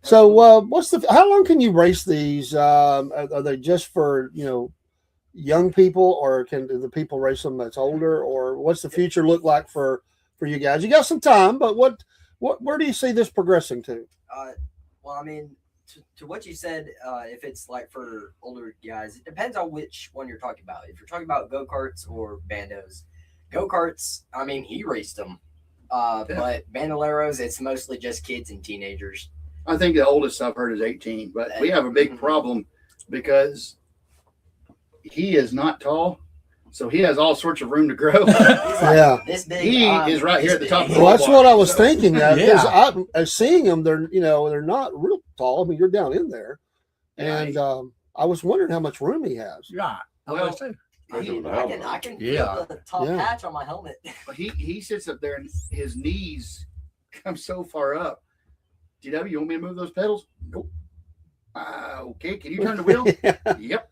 So how long can you race these? Are they just for, young people, or can the people race them that's older, or what's the future look like for you guys? You got some time, but where do you see this progressing to? Well, I mean, to what you said, if it's like for older guys, it depends on which one you're talking about. If you're talking about go-karts or bandos, go-karts, I mean, he raced them. But bandoleros, it's mostly just kids and teenagers. I think the oldest I've heard is 18, but we have a big problem because he is not tall, so he has all sorts of room to grow. He's like Yeah. this big. He is right here at the top of the Well, that's what I was So- thinking. Because Yeah. I'm seeing them, they're not real tall. I mean, you're down in there, and I was wondering how much room he has. Right. Well, I can Yeah. feel the top Yeah. patch on my helmet. he sits up there and his knees come so far up. GW, you want me to move those pedals? Nope. Okay, can you turn the wheel? Yep.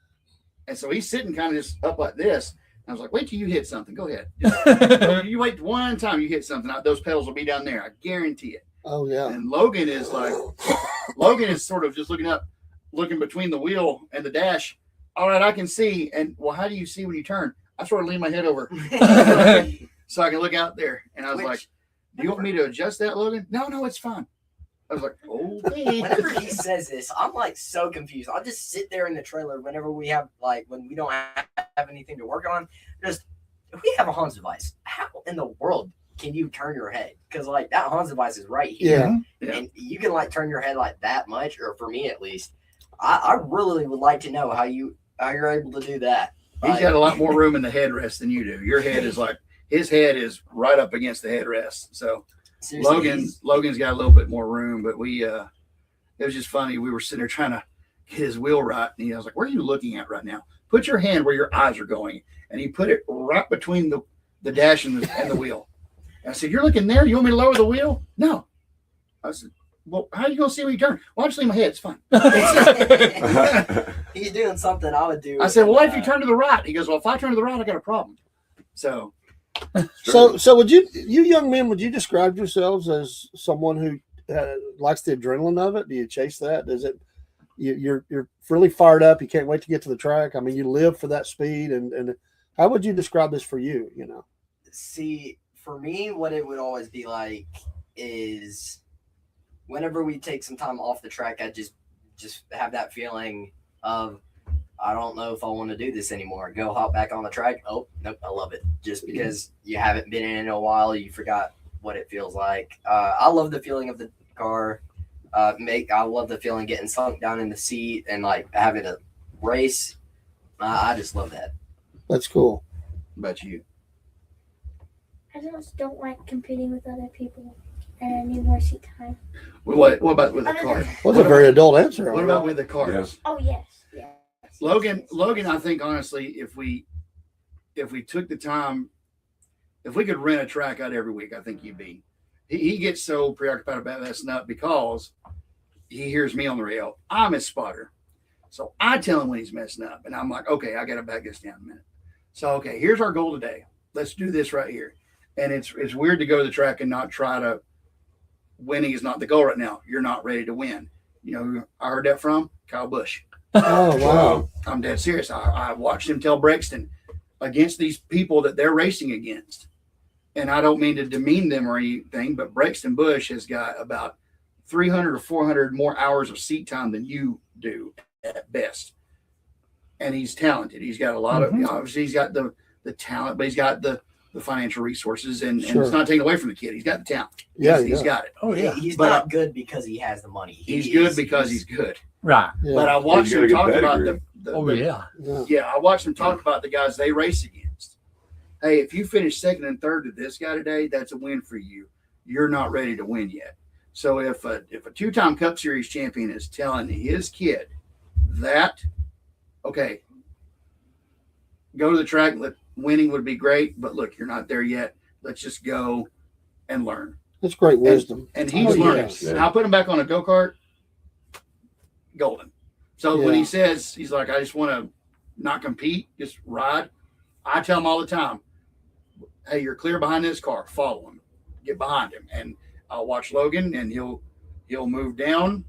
And so he's sitting kind of just up like this. I was like, wait till you hit something. Go ahead. You wait one time you hit something, those pedals will be down there. I guarantee it. Oh yeah. And Logan is sort of just looking between the wheel and the dash. All right, I can see. And well, how do you see when you turn? I sort of lean my head over so I can look out there. And I was like, Do you want me to adjust that, Logan? No, it's fine. I was like, okay. Whenever he says this, I'm like so confused. I'll just sit there in the trailer whenever we have when we don't have anything to work on. Just if we have a Hans device, how in the world can you turn your head? Because like that Hans device is right here, Yeah. and you can like turn your head like that much, or for me at least. I really would like to know how you're able to do that. He's got a lot more room in the headrest than you do. Your head is like his head is right up against the headrest. So Seriously, Logan's got a little bit more room, but it was just funny. We were sitting there trying to get his wheel right, and I was like, "Where are you looking at right now? Put your hand where your eyes are going." And he put it right between the dash and the wheel. And I said, "You're looking there. You want me to lower the wheel?" No. I said, "Well, how are you going to see when you turn?" "Well, I'll just leave my head. It's fine." he's doing something I would do. I said, "Well, if you turn to the right?" He goes, "Well, if I turn to the right, I got a problem." So So would you young men, would you describe yourselves as someone who likes the adrenaline of it? Do you chase that? Is it you're really fired up? You can't wait to get to the track. I mean, you live for that speed. And how would you describe this for you? You know, See, for me, what it would always be like is whenever we take some time off the track, I just have that feeling of I don't know if I want to do this anymore. Go hop back on the track. Oh, nope, I love it. Just because you haven't been in a while, you forgot what it feels like. I love the feeling of the car. I love the feeling getting sunk down in the seat and like having a race. I just love that. that's cool. about you. I just don't like competing with other people, and I need more seat time. What about with the car? Well, that's a very adult answer. What about with the car? Yes. Oh yes. Logan, I think honestly, if we took the time, if we could rent a track out every week, I think you'd be. He gets so preoccupied about messing up because he hears me on the rail. I'm his spotter, so I tell him when he's messing up, and I'm like, okay, I got to back this down a minute. So okay, here's our goal today. Let's do this right here. And it's weird to go to the track and not try to. Winning is not the goal right now. You're not ready to win. You know, who I heard that from Kyle Busch. Oh wow. I'm dead serious. I watched him tell Brexton against these people that they're racing against. And I don't mean to demean them or anything, but Brexton Busch has got about 300 or 400 more hours of seat time than you do at best. And he's talented. He's got a lot of, obviously he's got the talent, but he's got the financial resources and Sure. it's not taking away from the kid. He's got the talent. Yeah, He's got it. Oh yeah. He's But- not good because he has the money. He's good because he's good. Right. Yeah. But I watched He's got a him good talk about pedigree. Oh yeah. yeah. Yeah, I watched them talk about the guys they race against. Hey, if you finish second and third to this guy today, that's a win for you. You're not ready to win yet. So if a two-time Cup Series champion is telling his kid that, okay, go to the track, winning would be great, but look, you're not there yet. Let's just go and learn. That's great wisdom. And he's Oh, learning. yes. And I put him back on a go-kart, golden. So when Yeah. he says, he's like, I just want to not compete, just ride. I tell him all the time, hey, you're clear behind this car. Follow him. Get behind him. And I'll watch Logan and he'll move down,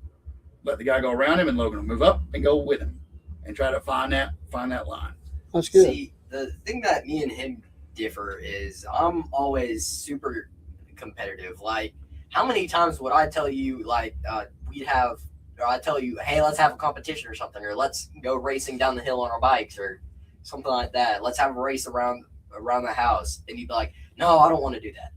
let the guy go around him, and Logan will move up and go with him and try to find that line. That's good. See, the thing that me and him differ is I'm always super competitive. Like, how many times would I tell you, like, I tell you, hey, let's have a competition or something, or let's go racing down the hill on our bikes or something like that. Let's have a race around the house. And you'd be like, no, I don't want to do that.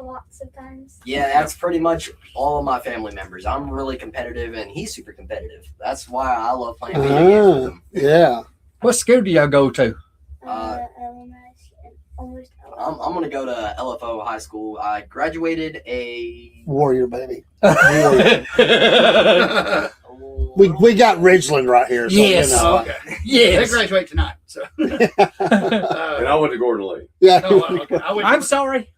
Lots of times. Yeah, that's pretty much all of my family members. I'm really competitive, and he's super competitive. That's why I love playing video games with him. Yeah. What school do y'all go to? Almost. I'm gonna go to LFO High School. I graduated a Warrior, baby. Okay. We got Ridgeland right here. So, Yes. You know. They Yes. graduate tonight. So And I went to Gordon Lee. Yeah. no, okay. I'm sorry.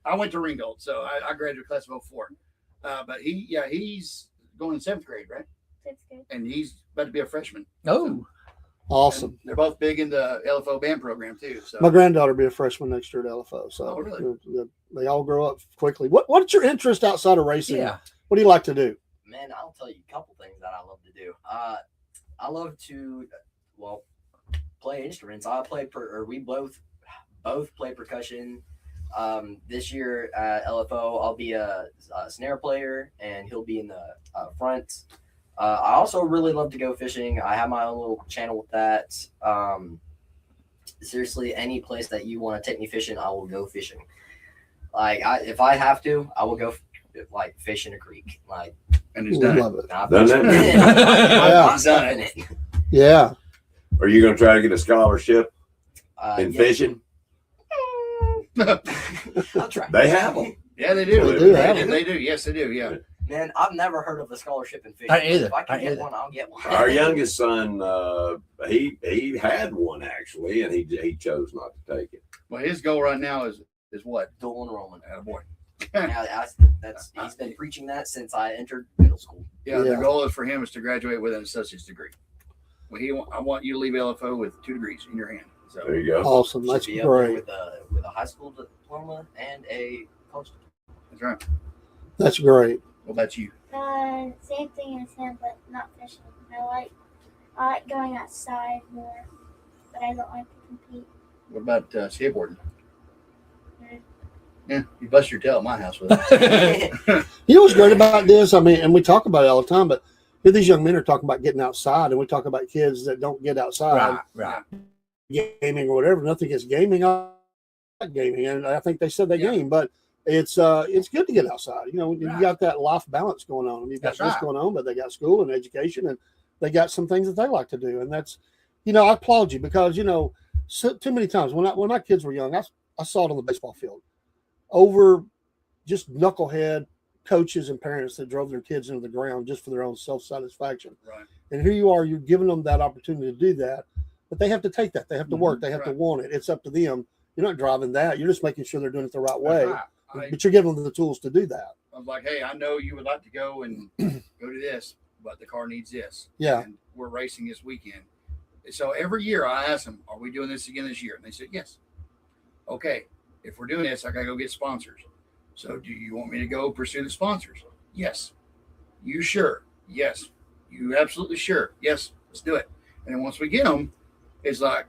I went to Ringgold, so I graduated class of 04. But he's going in 7th grade, right? That's good. And he's about to be a freshman. Oh. Awesome. And they're both big in the LFO band program too. So My granddaughter will be a freshman next year at LFO. So Oh, really? they all grow up quickly. What's your interest outside of racing? Yeah. What do you like to do? Man, I'll tell you a couple things that I love to do. I love to, play instruments. We both play percussion. This year at LFO, I'll be a snare player, and he'll be in the front. I also really love to go fishing. I have my own little channel with that. Seriously, any place that you want to take me fishing, I will go fishing. Like, if I have to, I will go like fish in a creek. Like, And he's We done it. love it. I've Done done that? Yeah. I've done it. Yeah. Are you going to try to get a scholarship in Yeah. fishing? I'll try. They have them. Yeah, they do. They do have They, it. they do. Yes, they do. Yeah. Man, I've never heard of a scholarship in fishing. I either. If I can I get either. one, I'll get one. Our youngest son, he had one actually, and he chose not to take it. Well, his goal right now is what? Dual enrollment. Boy. Yeah, that's he's been preaching that since I entered middle school. Yeah, Yeah. the goal is for him is to graduate with an associate's degree. Well, I want you to leave LFO with 2 degrees in your hand. So There you go. Awesome. Should That's be up there great. with a high school diploma and a college diploma. that's right. That's great. Well, that's you. Same thing as him, but not fishing. I like going outside more, but I don't like to compete. What about skateboarding? Mhm. Yeah, you bust your tail at my house with it. You know what's great about this? I mean, and we talk about it all the time, but here these young men are talking about getting outside, and we talk about kids that don't get outside, Right. gaming or whatever. Nothing against gaming. I like gaming, and I think they said they Yeah. game, but it's good to get outside. You know, you Right. got that life balance going on. You've got That's this right. going on, but they got school and education, and they got some things that they like to do, and that's, you know, I applaud you because so too many times when my kids were young, I saw it on the baseball field, over just knucklehead coaches and parents that drove their kids into the ground just for their own self-satisfaction. Right. And here you are, you're giving them that opportunity to do that, but they have to take that. They have to work. They have to Right. want it. It's up to them. You're not driving that. You're just making sure they're doing it the right way. That's right. But you're giving them the tools to do that. I was like, hey, I know you would like to go and go to this, but the car needs this. Yeah. And we're racing this weekend. So every year I ask them, are we doing this again this year? And they said, yes. Okay. If we're doing this, I got to go get sponsors. So do you want me to go pursue the sponsors? Yes. You sure? Yes. You absolutely sure? Yes. Let's do it. And then once we get them, it's like,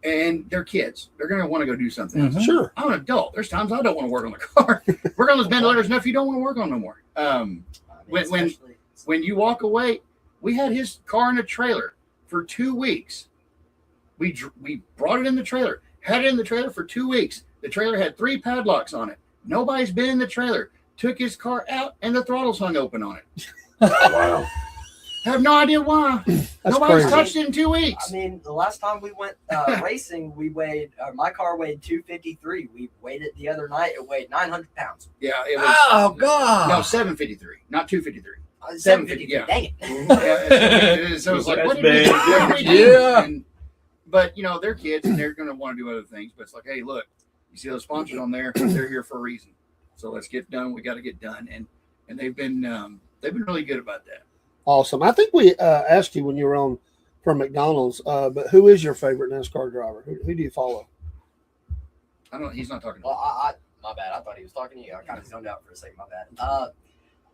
and they're kids. They're going to want to go do something else. Mhm. Sure. I'm an adult. There's times I don't want to work on the car. Work on those ventilators enough you don't want to work on no more. I mean, When- especially- When you walk away, we had his car in a trailer for 2 weeks. We brought it in the trailer, had it in the trailer for 2 weeks. The trailer had 3 padlocks on it. Nobody's been in the trailer. Took his car out and the throttles hung open on it. Wow. Have no idea why. That's Nobody's crazy. touched it in 2 weeks. I mean, the last time we went racing, we weighed. My car weighed 253. We weighed it the other night. It weighed 900 pounds. Yeah, it was. Oh God. No, 753, not 253. 753. yeah. Dang it. Yeah, so it's like, That's what did we big. do? What did we do? Yeah. But they're kids and they're going to want to do other things. But it's like, hey, look, you see those sponsors on there? They're here for a reason. So let's get done. We got to get done, and they've been really good about that. Awesome. I think we asked you when you were on from McDonald's, but who is your favorite NASCAR driver? Who do you follow? I don't. He's not talking. Well, I my bad. I thought he was talking to you. I kind of zoned out for a second. My bad.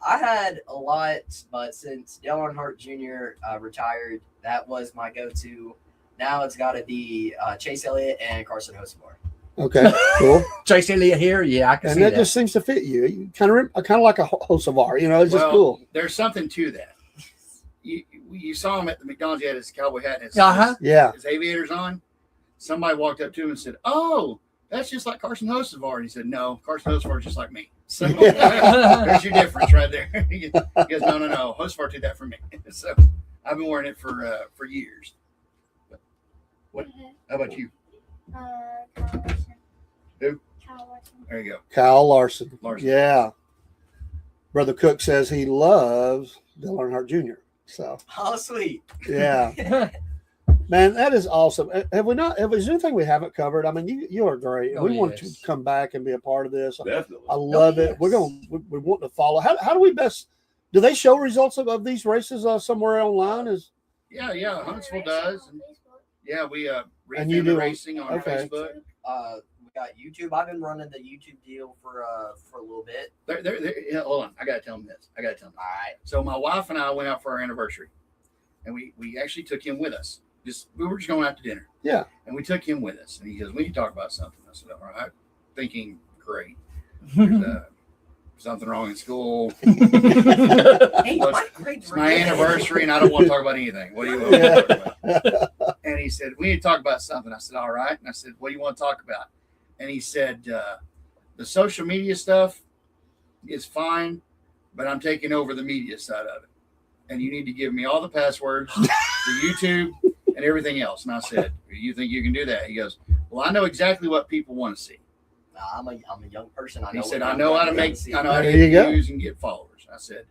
I had a lot, but since Dale Earnhardt Jr. Retired, that was my go-to. Now it's got to be Chase Elliott and Carson Hocevar. Okay, cool. Chase Elliott here. Yeah, I can And see that that. just seems to fit you. You kind of like a Hocevar, it's just Well, cool. There's something to that. You saw him at the McDonald's. He had his cowboy hat and his, Uh-huh. Yeah. his aviators on. Somebody walked up to him and said, "Oh, that's just like Carson Hocevar." And he said, "No, Carson Hocevar is just like me." So there's your difference right there. He goes, "No. Hocevar did that for me." So I've been wearing it for years. What? How about you? Kyle Larson. Who? Kyle Larson. There you go. Kyle Larson. Larson. Yeah. Brother Cook says he loves Dale Earnhardt Jr. So, Oh, sweet. yeah. Man, that is awesome. Have we not? Is there anything we haven't covered? I mean, you are great. Oh, We want yes. to come back and be a part of this. Definitely. I love it. yes. We want to follow. How do we best? Do they show results of these races somewhere online? Yeah. Huntsville does. And yeah, we And you Refin do- racing on okay. Facebook. We got YouTube. I've been running the YouTube deal for a little bit. Yeah, hold on. I gotta tell them this. All right. So my wife and I went out for our anniversary, and we actually took him with us. We were just going out to dinner. Yeah. And we took him with us, and he goes, "We need to talk about something." I said, "All right." Thinking great. There's, something wrong in school. Hey, Well, my grades It's were my good. anniversary, and I don't want to talk about anything. What do you want to talk about? And he said, we need to talk about something. I said, all right. And I said, what do you want to talk about? And he said, the social media stuff is fine, but I'm taking over the media side of it. And you need to give me all the passwords to YouTube and everything else. And I said, you think you can do that? He goes, well, I know exactly what people want to see. I'm a young person. I He know said, what I I'm know how to gonna make, see. I know how to There you get go. views and get followers. I said,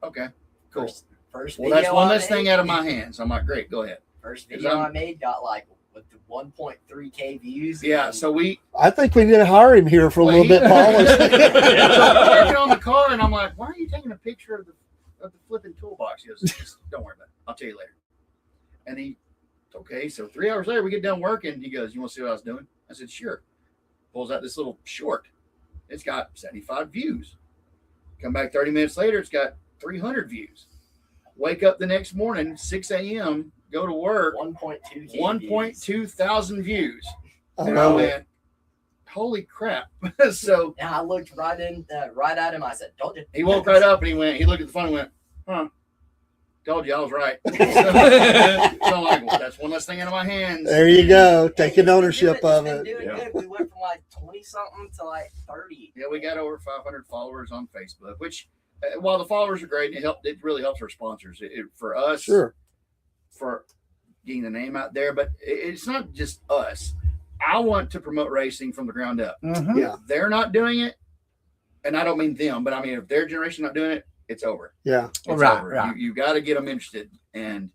okay, cool. First Well, that's video one I less thing made- out of my hands. I'm like, great, go ahead. First 'Cause video I'm- I made got like with the 1.3K views. Yeah, and- so we, I think we need to hire him here for a Well, little bit, Paul. so I'm working on the car, and I'm like, why are you taking a picture of the flipping toolbox? He goes, "Just don't worry about it. I'll tell you later. And he, okay, so 3 hours later, we get done working. He goes, you want to see what I was doing? I said, sure. Pulls out this little short. It's got 75 views. Come back 30 minutes later, it's got 300 views. Wake up the next morning, 6 a.m., go to work, 1.2K 1.2 thousand views. I And I love it. went, holy crap. So And I looked right at him. I said, "Told you." he woke right up and he looked at the phone and went, huh, told you I was right. So I'm like, well, that's one less thing out of my hands. There you go, Hey, taking it's been ownership doing- of it's it. been doing Yeah. good. We went from like 20 something to like 30. Yeah, we got over 500 followers on Facebook, which while the followers are great, it really helps our sponsors. For us, Sure. for getting the name out there, but it's not just us. I want to promote racing from the ground up. Mhm. Yeah. If they're not doing it, and I don't mean them, but I mean if their generation not doing it, it's over. Yeah. It's Right, over. right. You got to get them interested, and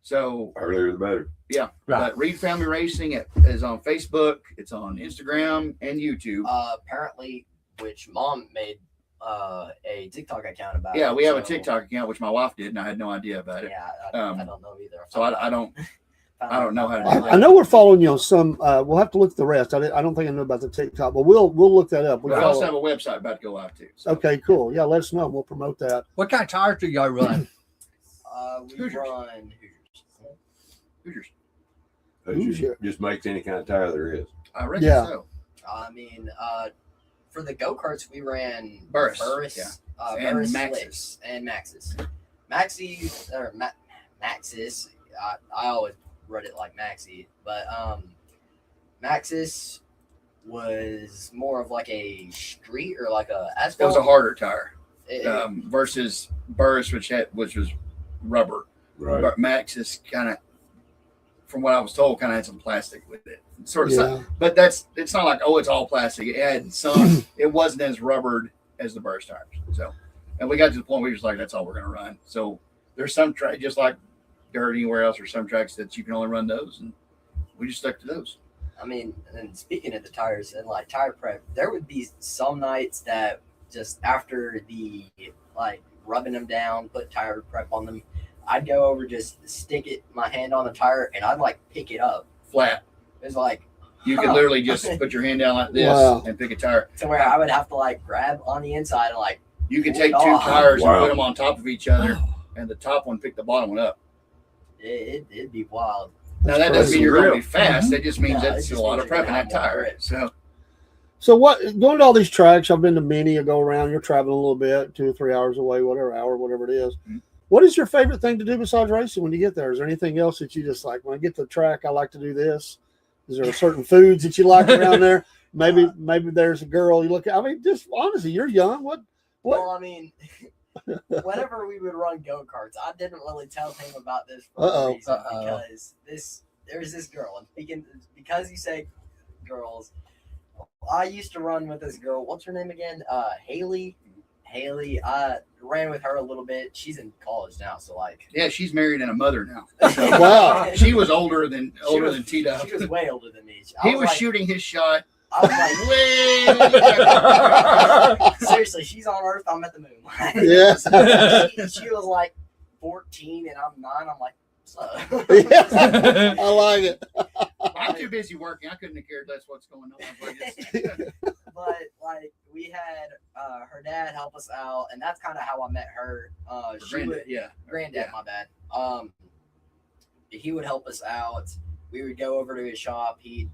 so Earlier the better. Right. But Reed Family Racing is on Facebook, it's on Instagram and YouTube. Apparently, which mom made a TikTok account about. Yeah, it, we have a so- TikTok account, which my wife did, and I had no idea about it. Yeah, I don't know either. So I don't know how to do I know we're following you on some. We'll have to look at the rest. I don't think I know about the TikTok, but we'll look that up. We But I also follow- have a website about to go live too. So. Okay, cool. Yeah, let us know. We'll promote that. What kind of tires do y'all run? We Hoosiers. run Hoosiers. Hoosier. Just makes any kind of tire there is. I reckon Yeah. so. I mean, for the go karts, we ran Burris, yeah. And Burris Maxxis. slicks and Maxxis. Maxxis. I always read it like Maxi, but Maxxis was more of like a street or like a It asphalt. was a harder tire It- versus Burris, which was rubber. Right. But Max is kind of, from what I was told, kind of had some plastic with it. Sort of, Yeah. but it's not like it's all plastic. It had some. It wasn't as rubbered as the Burris tires. So, and we got to the point where we were just like, that's all we're going to run. So there's some track just like dirt anywhere else, or some tracks that you can only run those, and we just stuck to those. I mean, and speaking of the tires and like tire prep, there would be some nights that just after the like rubbing them down, put tire prep on them, I'd go over, just stick my hand on the tire, and I'd like pick it up. Flat. It was like You could literally just put your hand down like this Wow. and pick a tire. to where I would have to like grab on the inside and like You could take two Oh, tires and wow. put them on top of each other, and the top one pick the bottom one up. it'd be wild. Now that doesn't crazy. mean you're going to Real. be fast. That just means Yeah, it that's just a lot means of you're prep in gonna that have more tire. grip. So So what going to all these tracks? I've been to many. I go around. You're traveling a little bit, 2 or 3 hours away, whatever it is. Mhm. What is your favorite thing to do besides racing when you get there? Is there anything else that you just like? When I get to the track, I like to do this. Is there certain foods that you like around there? Maybe there's a girl you look at. I mean, just honestly, you're young. What? Well, I mean, whenever we would run go karts, I didn't really tell him about this for Uh-oh. a reason Uh-oh. because there's this girl, and speaking because you say girls, I used to run with this girl. What's her name again? Haley. I ran with her a little bit. She's in college now, so like. yeah, she's married and a mother now. Wow. She was older than was- T Dub. She was way older than me. I He was like, shooting his shot I was way. like, seriously, she's on Earth. I'm at the moon. Yeah. she was like 14 and I'm 9. I'm like, so. Yeah. I like it. I'm too busy working. I couldn't have cared less what's going on. But But like we had her dad help us out, and that's kind of how I met her. She would, yeah. granddad, Yeah. my bad. He would help us out. We would go over to his shop. He'd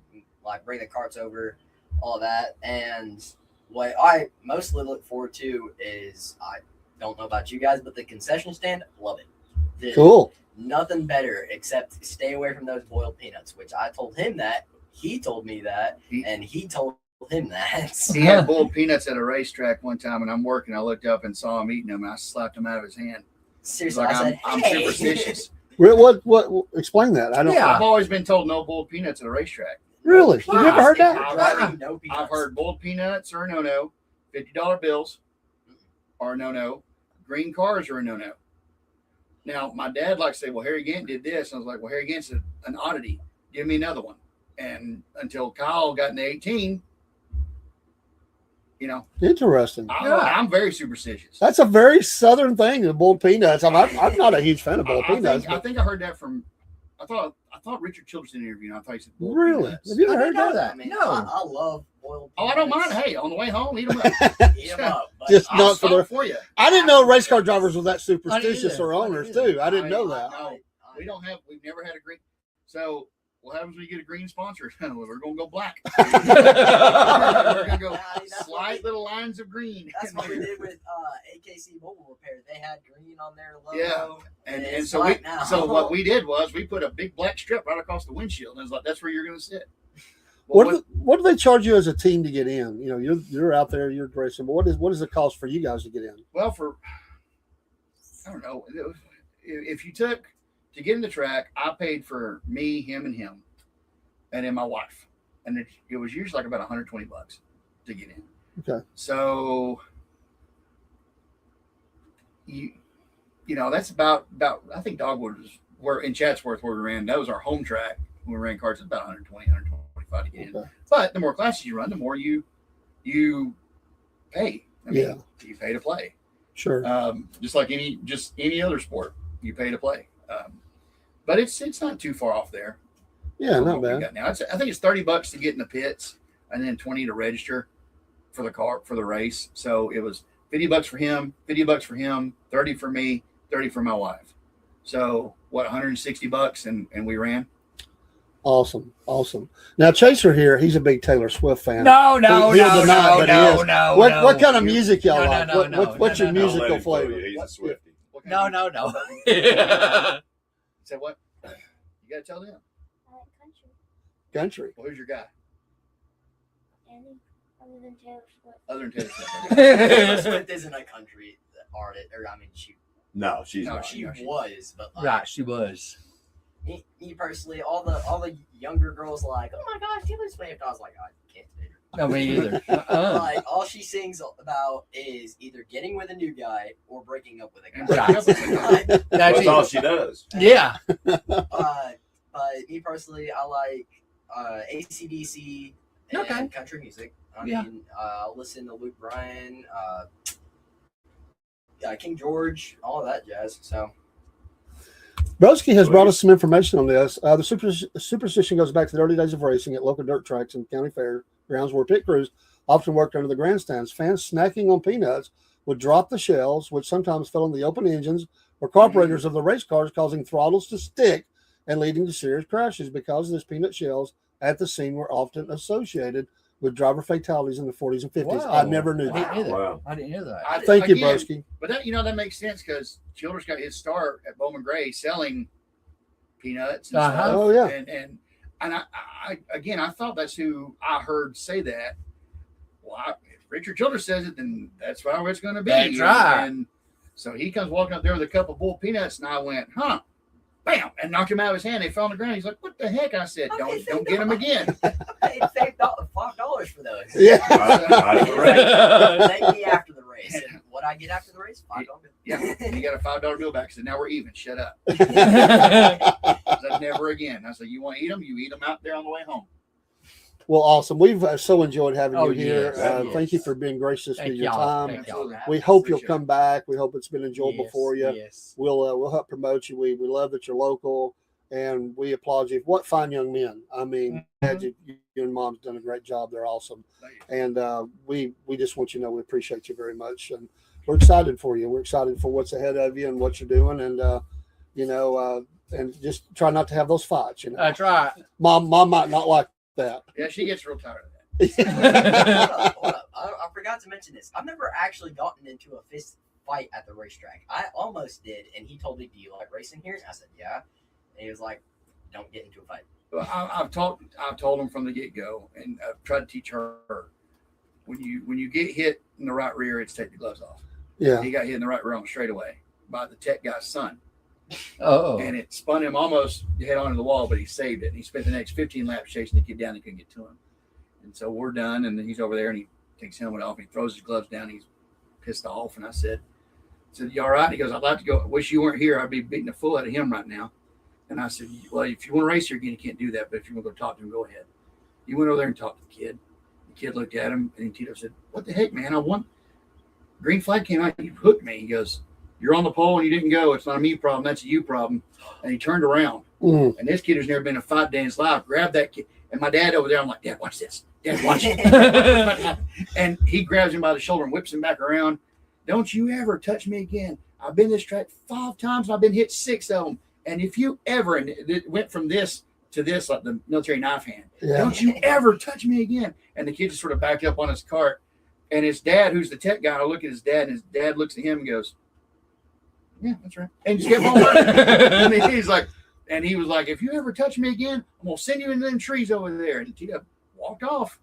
like bring the carts over. all that. And what I mostly look forward to is, I don't know about you guys, but the concession stand, love it. Cool. Nothing better except stay away from those boiled peanuts, which I told him that. He told me that, and he told him that. He had boiled peanuts at a racetrack one time, and I'm working. I looked up and saw him eating them, and I slapped them out of his hand. He's Seriously, like, I said, I'm hey. superstitious. What? Explain that. I don't. Yeah. I've always been told no boiled peanuts at a racetrack. Really? You never heard that? No peanuts. I've heard boiled peanuts are a no-no, $50 bills are a no-no, green cars are a no-no. Now, my dad likes to say, well, Harry Gant did this. And I was like, well, Harry Gant's an oddity. Give me another one. And until Kyle got into 18, Interesting. I'm very superstitious. That's a very southern thing, the boiled peanuts. I'm not a huge fan of boiled peanuts. I think I heard that from, I thought Richard Childress in an interview, and I thought he said boiled Really? peanuts. Have you I ever didn't heard know that? I mean, No. I love boiled Oh, peanuts. I don't mind. Hey, on the way home, eat them up. Eat 'em up. But Just I'll not for stop the. for you. I didn't know race car drivers were that superstitious either. or I didn't owners either. too. I didn't know that. No, we've never had a green. So what happens when you get a green sponsor? We're going to go black. We're going to go That's slight little lines of green. That's what we did with AKC Mobile Repair. They had green on their logo. Yeah. And it's so black now. so what we did was we put a big black strip right across the windshield, and it was like, that's where you're going to sit. Well, What do they charge you as a team to get in? You know, you're out there, you're racing. But what is the cost for you guys to get in? well, I don't know. If you took to get in the track, I paid for me, him, and then my wife, and it was usually like about $120 to get in. Okay. So you know that's about I think Dogwood were in Chatsworth where we ran. That was our home track when we ran carts. It's about 120, 125 to get in. Okay. But the more classes you run, the more you pay. I mean, Yeah. you pay to play. Sure. Just like any other sport, you pay to play. But it's not too far off there. Yeah, from not what we bad. got now. I think it's $30 to get in the pits, and then $20 to register for the race. So it was $50 for him, $50 for him, $30 for me, $30 for my wife. So what, $160, and we ran. Awesome. Now Chaser here, he's a big Taylor Swift fan. No. He'll deny it, but he is. What kind of music y'all No, like? no, no, What's your no, no. Don't let musical him fool flavor? you. He's a Swiftie. What kind No. of- Say what? You got to tell them. I like country. Country. Well, who's your guy? Any other than Taylor Swift. Other than Taylor Swift. Taylor Swift isn't a country artist, or I mean, No, she's No, not. she No, she- was, but like, Right, she was. me personally, all the younger girls like, oh my gosh, Taylor Swift. I was like, I can't date her. No, me either. Like all she sings about is either getting with a new guy or breaking up with a And guy. breaking up with the guy. That's That's all it. she does. Yeah. But me personally, I like AC/DC and Okay. country music. I Yeah. mean, I'll listen to Luke Bryan, King George, all of that jazz. So Broski has brought us some information on this. The superstition goes back to the early days of racing at local dirt tracks and county fairgrounds where pit crews often worked under the grandstands. Fans snacking on peanuts would drop the shells, which sometimes fell on the open engines or carburetors of the race cars, causing throttles to stick and leading to serious crashes. Because of this, peanut shells at the scene were often associated with driver fatalities in the 40s and 50s. I Wow. never knew I that. didn't either. Wow. I didn't hear that. Thank you, Again, Broski. But that makes sense because Childress got his start at Bowman Gray selling peanuts and Uh-huh. stuff. Oh, yeah. And I thought that's who I heard say that. Well, if Richard Childress says it, then that's how it's going to be. That's right. And so he comes walking up there with a couple of boiled peanuts, and I went, huh. Bam! And knocked him out of his hand. They fell on the ground. He's like, "What the heck?" I said, "Don't get him again." I paid $5 for those. Yeah. Thank me after the race. And what I get after the race? $5. Yeah, you got a $5 bill back. I said, "Now we're even. Shut up." I said, "Never again." I said, "You want to eat them? You eat them out there on the way home." Well, awesome. We've so enjoyed having Oh, you here. yes, yes. Thank you for being gracious Thank with your y'all. time. Thank y'all. We hope you'll Appreciate come back. We hope it's been enjoyable Yes, for you. Yes. We'll help promote you. We love that you're local, and we applaud you. What fine young men! I mean, Dad, you and Mom's done a great job. They're awesome, Thank you. and we just want you to know we appreciate you very much, and we're excited for you. We're excited for what's ahead of you and what you're doing, and and just try not to have those fights. That's right. Mom might not like that. Yeah, she gets real tired of that. Hold up. I forgot to mention this. I've never actually gotten into a fist fight at the racetrack. I almost did, and he told me, "Do you like racing here?" And I said, "Yeah." And he was like, "Don't get into a fight." Well, I've told him from the get go, and I've tried to teach her when you get hit in the right rear, it's take the gloves off. Yeah. He got hit in the right rear on the straightaway by the tech guy's son, Oh. and it spun him almost head onto the wall, but he saved it. And he spent the next 15 laps chasing the kid down and couldn't get to him. And so we're done, and then he's over there and he takes his helmet off and he throws his gloves down. He's pissed off, and I said, "You all right?" He goes, "I'd like to go. Wish you weren't here. I'd be beating the fool out of him right now." And I said, "Well, if you want to race here again, you can't do that. But if you want to go talk to him, go ahead." He went over there and talked to the kid. The kid looked at him, and Tito said, "What the heck, man? I won. Green flag came out. You hooked me." He goes, "You're on the pole and you didn't go. It's not a me problem. That's a you problem." And he turned around. Mm. And this kid who's never been in a fight day in his life grabbed that kid. And my dad over there, I'm like, "Dad, watch this. Dad, watch it." And he grabs him by the shoulder and whips him back around. "Don't you ever touch me again. I've been this track 5 times and I've been hit 6 of them. And if you ever," and it went from this to this, like the military knife hand. Yeah. "Don't you ever touch me again." And the kid just sort of backed up on his cart. And his dad, who's the tech guy, I look at his dad, and his dad looks at him and goes, "Yeah, that's right." And just kept on running. And he's like, and he was like, "If you ever touch me again, I'm going to send you into them trees over there." And Tito walked off.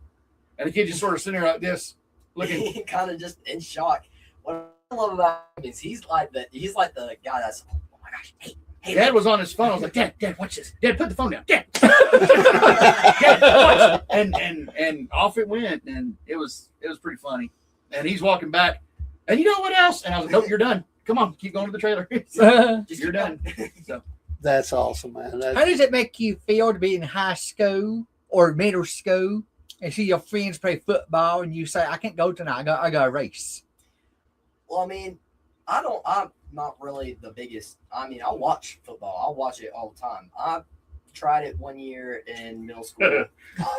And the kid just sort of sitting there like this, looking. Kind of just in shock. What I love about him is he's like the guy that's, "Oh my gosh, hey, Dad was on his phone. I was like, Dad, watch this. Dad, put the phone down. Dad, Dad, watch." And off it went, and it was pretty funny. And he's walking back, and you know what else? And I was like, "Nope, you're done. Come on, keep going to the trailer." just You're keep done. going." So That's awesome, man. How does it make you feel to be in high school or middle school and see your friends play football and you say, "I can't go tonight. I got to race"? Well, I mean, I'm not really the biggest. I mean, I watch football. I watch it all the time. I tried it one year in middle school.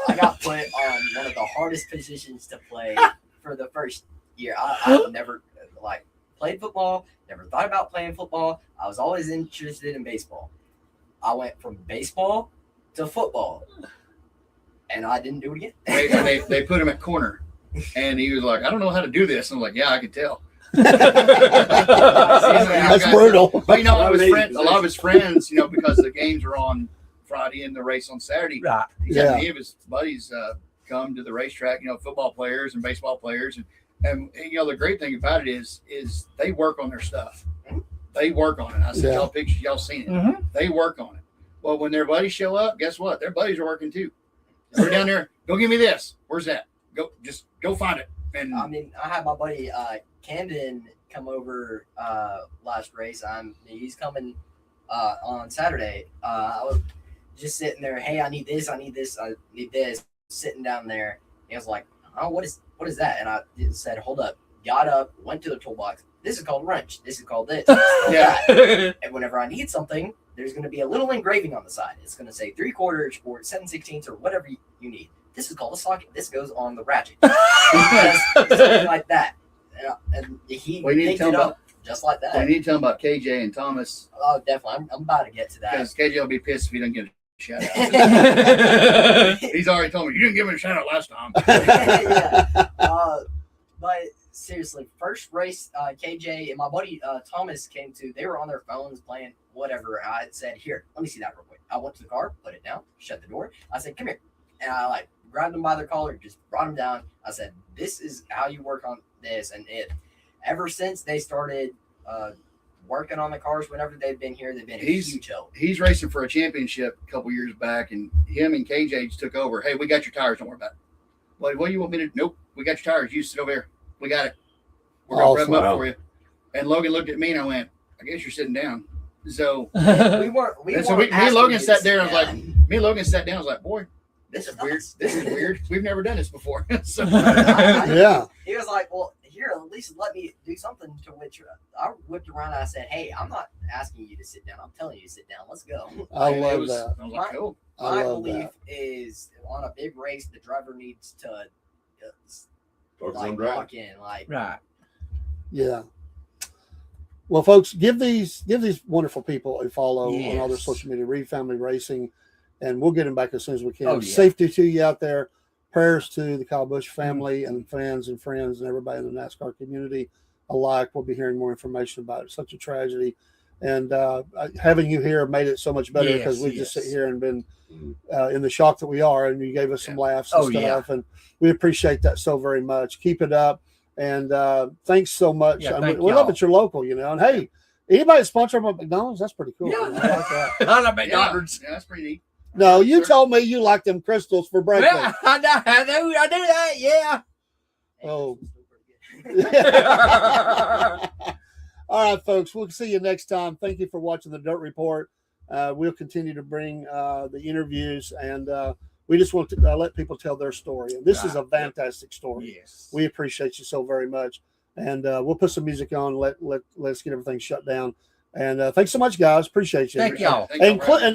I got put on one of the hardest positions to play for the first year. I never played football. Never thought about playing football. I was always interested in baseball. I went from baseball to football, and I didn't do it again. they put him at corner, and he was like, "I don't know how to do this." And I'm like, "Yeah, I could tell." That's brutal. But a lot of his friends, because the games are on Friday and the race on Saturday, Right. he's had many of his buddies come to the racetrack, football players and baseball players. And the great thing about it is they work on their stuff. They work on it. I sent y'all pictures, y'all seen it. Mhm. They work on it. Well, when their buddies show up, guess what? Their buddies are working too. They're down there. "Go give me this. Where's that? Go find it." And I mean, I had my buddy Camden come over last race. He's coming on Saturday. I was just sitting there. "Hey, I need this. I need this. I need this." Sitting down there, he was like, "Oh, what is that?" And I said, "Hold up." Got up, went to the toolbox. "This is called a wrench. This is called this. This is called that." And whenever I need something, there's going to be a little engraving on the side. It's going to say 3/4 or 7/16 or whatever you need. This is called a socket. This goes on the ratchet. Something like that. And he We need to picked tell it about- up just like I that. need to tell them about KJ and Thomas, Oh, definitely. I'm about to get to that. because KJ will be pissed if he doesn't get a shout out. He's already told me, "You didn't give me a shout out last time." Yeah. But seriously, first race, KJ and my buddy Thomas came to. They were on their phones playing whatever. I said, "Here, let me see that real quick." I went to the car, put it down, shut the door. I said, "Come here," and I grabbed them by their collar, just brought them down. I said, "This is how you work on this," and ever since they started working on the cars, whenever they've been here, they've been a huge help. He's racing for a championship a couple years back, and him and KJ just took over. "Hey, we got your tires. Don't worry about it." "What do you want me to?" "Nope, we got your tires. You sit over here. We got it. We're going to rev them up for you." And Logan looked at me, and I went, "I guess you're sitting down." So We weren't. and so me and Logan sat there, and me and Logan sat down. I was like, "Boy, this is weird. nuts." This is weird. We've never done this before." So Yeah. He was like, "Well, here, at least let me do something." To which I whipped around and I said, "Hey, I'm not asking you to sit down. I'm telling you to sit down. Let's go." I it love was, that. I was like, "Cool." I My love belief that. is on a big race, the driver needs to Focus on like driving. lock in. Like, Right. Yeah. Well, folks, give these wonderful people a follow on all their Yes. social media, Reed Family Racing, and we'll get them back as soon as we can. Oh, yeah. Safety to you out there. prayers to the Kyle Busch family and fans and friends and everybody in the NASCAR community alike. We'll be hearing more information about it. Such a tragedy. And having you here made it so much better because we just sit here and been in the shock that we are, and you gave us some laughs and stuff, and we appreciate that so very much. Keep it up, and thanks so much. We love that you're local, and hey, anybody sponsored by McDonald's? That's pretty cool. Yeah. I like that. I love McDonald's. Yeah, that's pretty neat. No, you told me you like them crystals for breakfast. Yeah, I do that. Yeah. Oh. All right, folks. We'll see you next time. Thank you for watching the Dirt Report. We'll continue to bring the interviews, and we just want to let people tell their story. And this is a fantastic story. Yes. We appreciate you so very much. And we'll put some music on. Let's get everything shut down. And thanks so much, guys. Appreciate you. Thank y'all.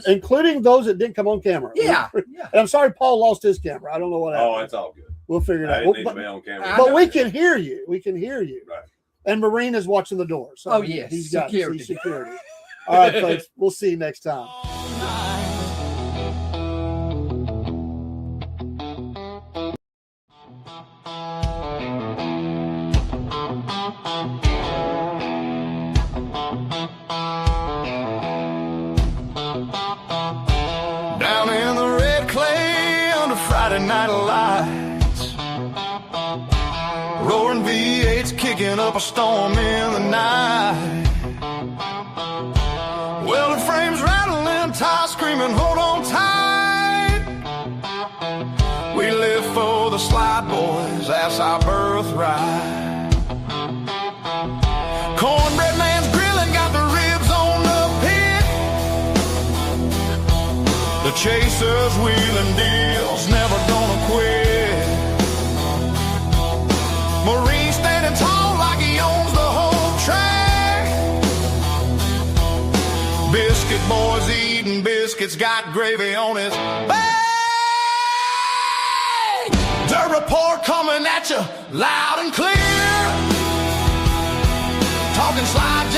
Including those that didn't come on camera. Yeah. And I'm sorry Paul lost his camera. I don't know what happened. Oh, it's all good. We'll figure it I out. didn't need to be on camera. But we can hear you. We can hear you. Right. And Marine is watching the door. So yes. he's got Security. security. All right, folks. We'll see you next time. Down in the red clay under Friday night lights, roaring V8s kicking up a storm in the night. Welded frames rattling, tires screaming, hold on tight. We live for the slide boys, that's our birthright. Cornbread man's grilling, got the ribs on the pit. The chasers wheeling deals, never gonna quit. Marine standing tall like he owns the whole track. Biscuit boys eating biscuits, got gravy on his back. Dirt Report coming at you loud and clear. Talking slide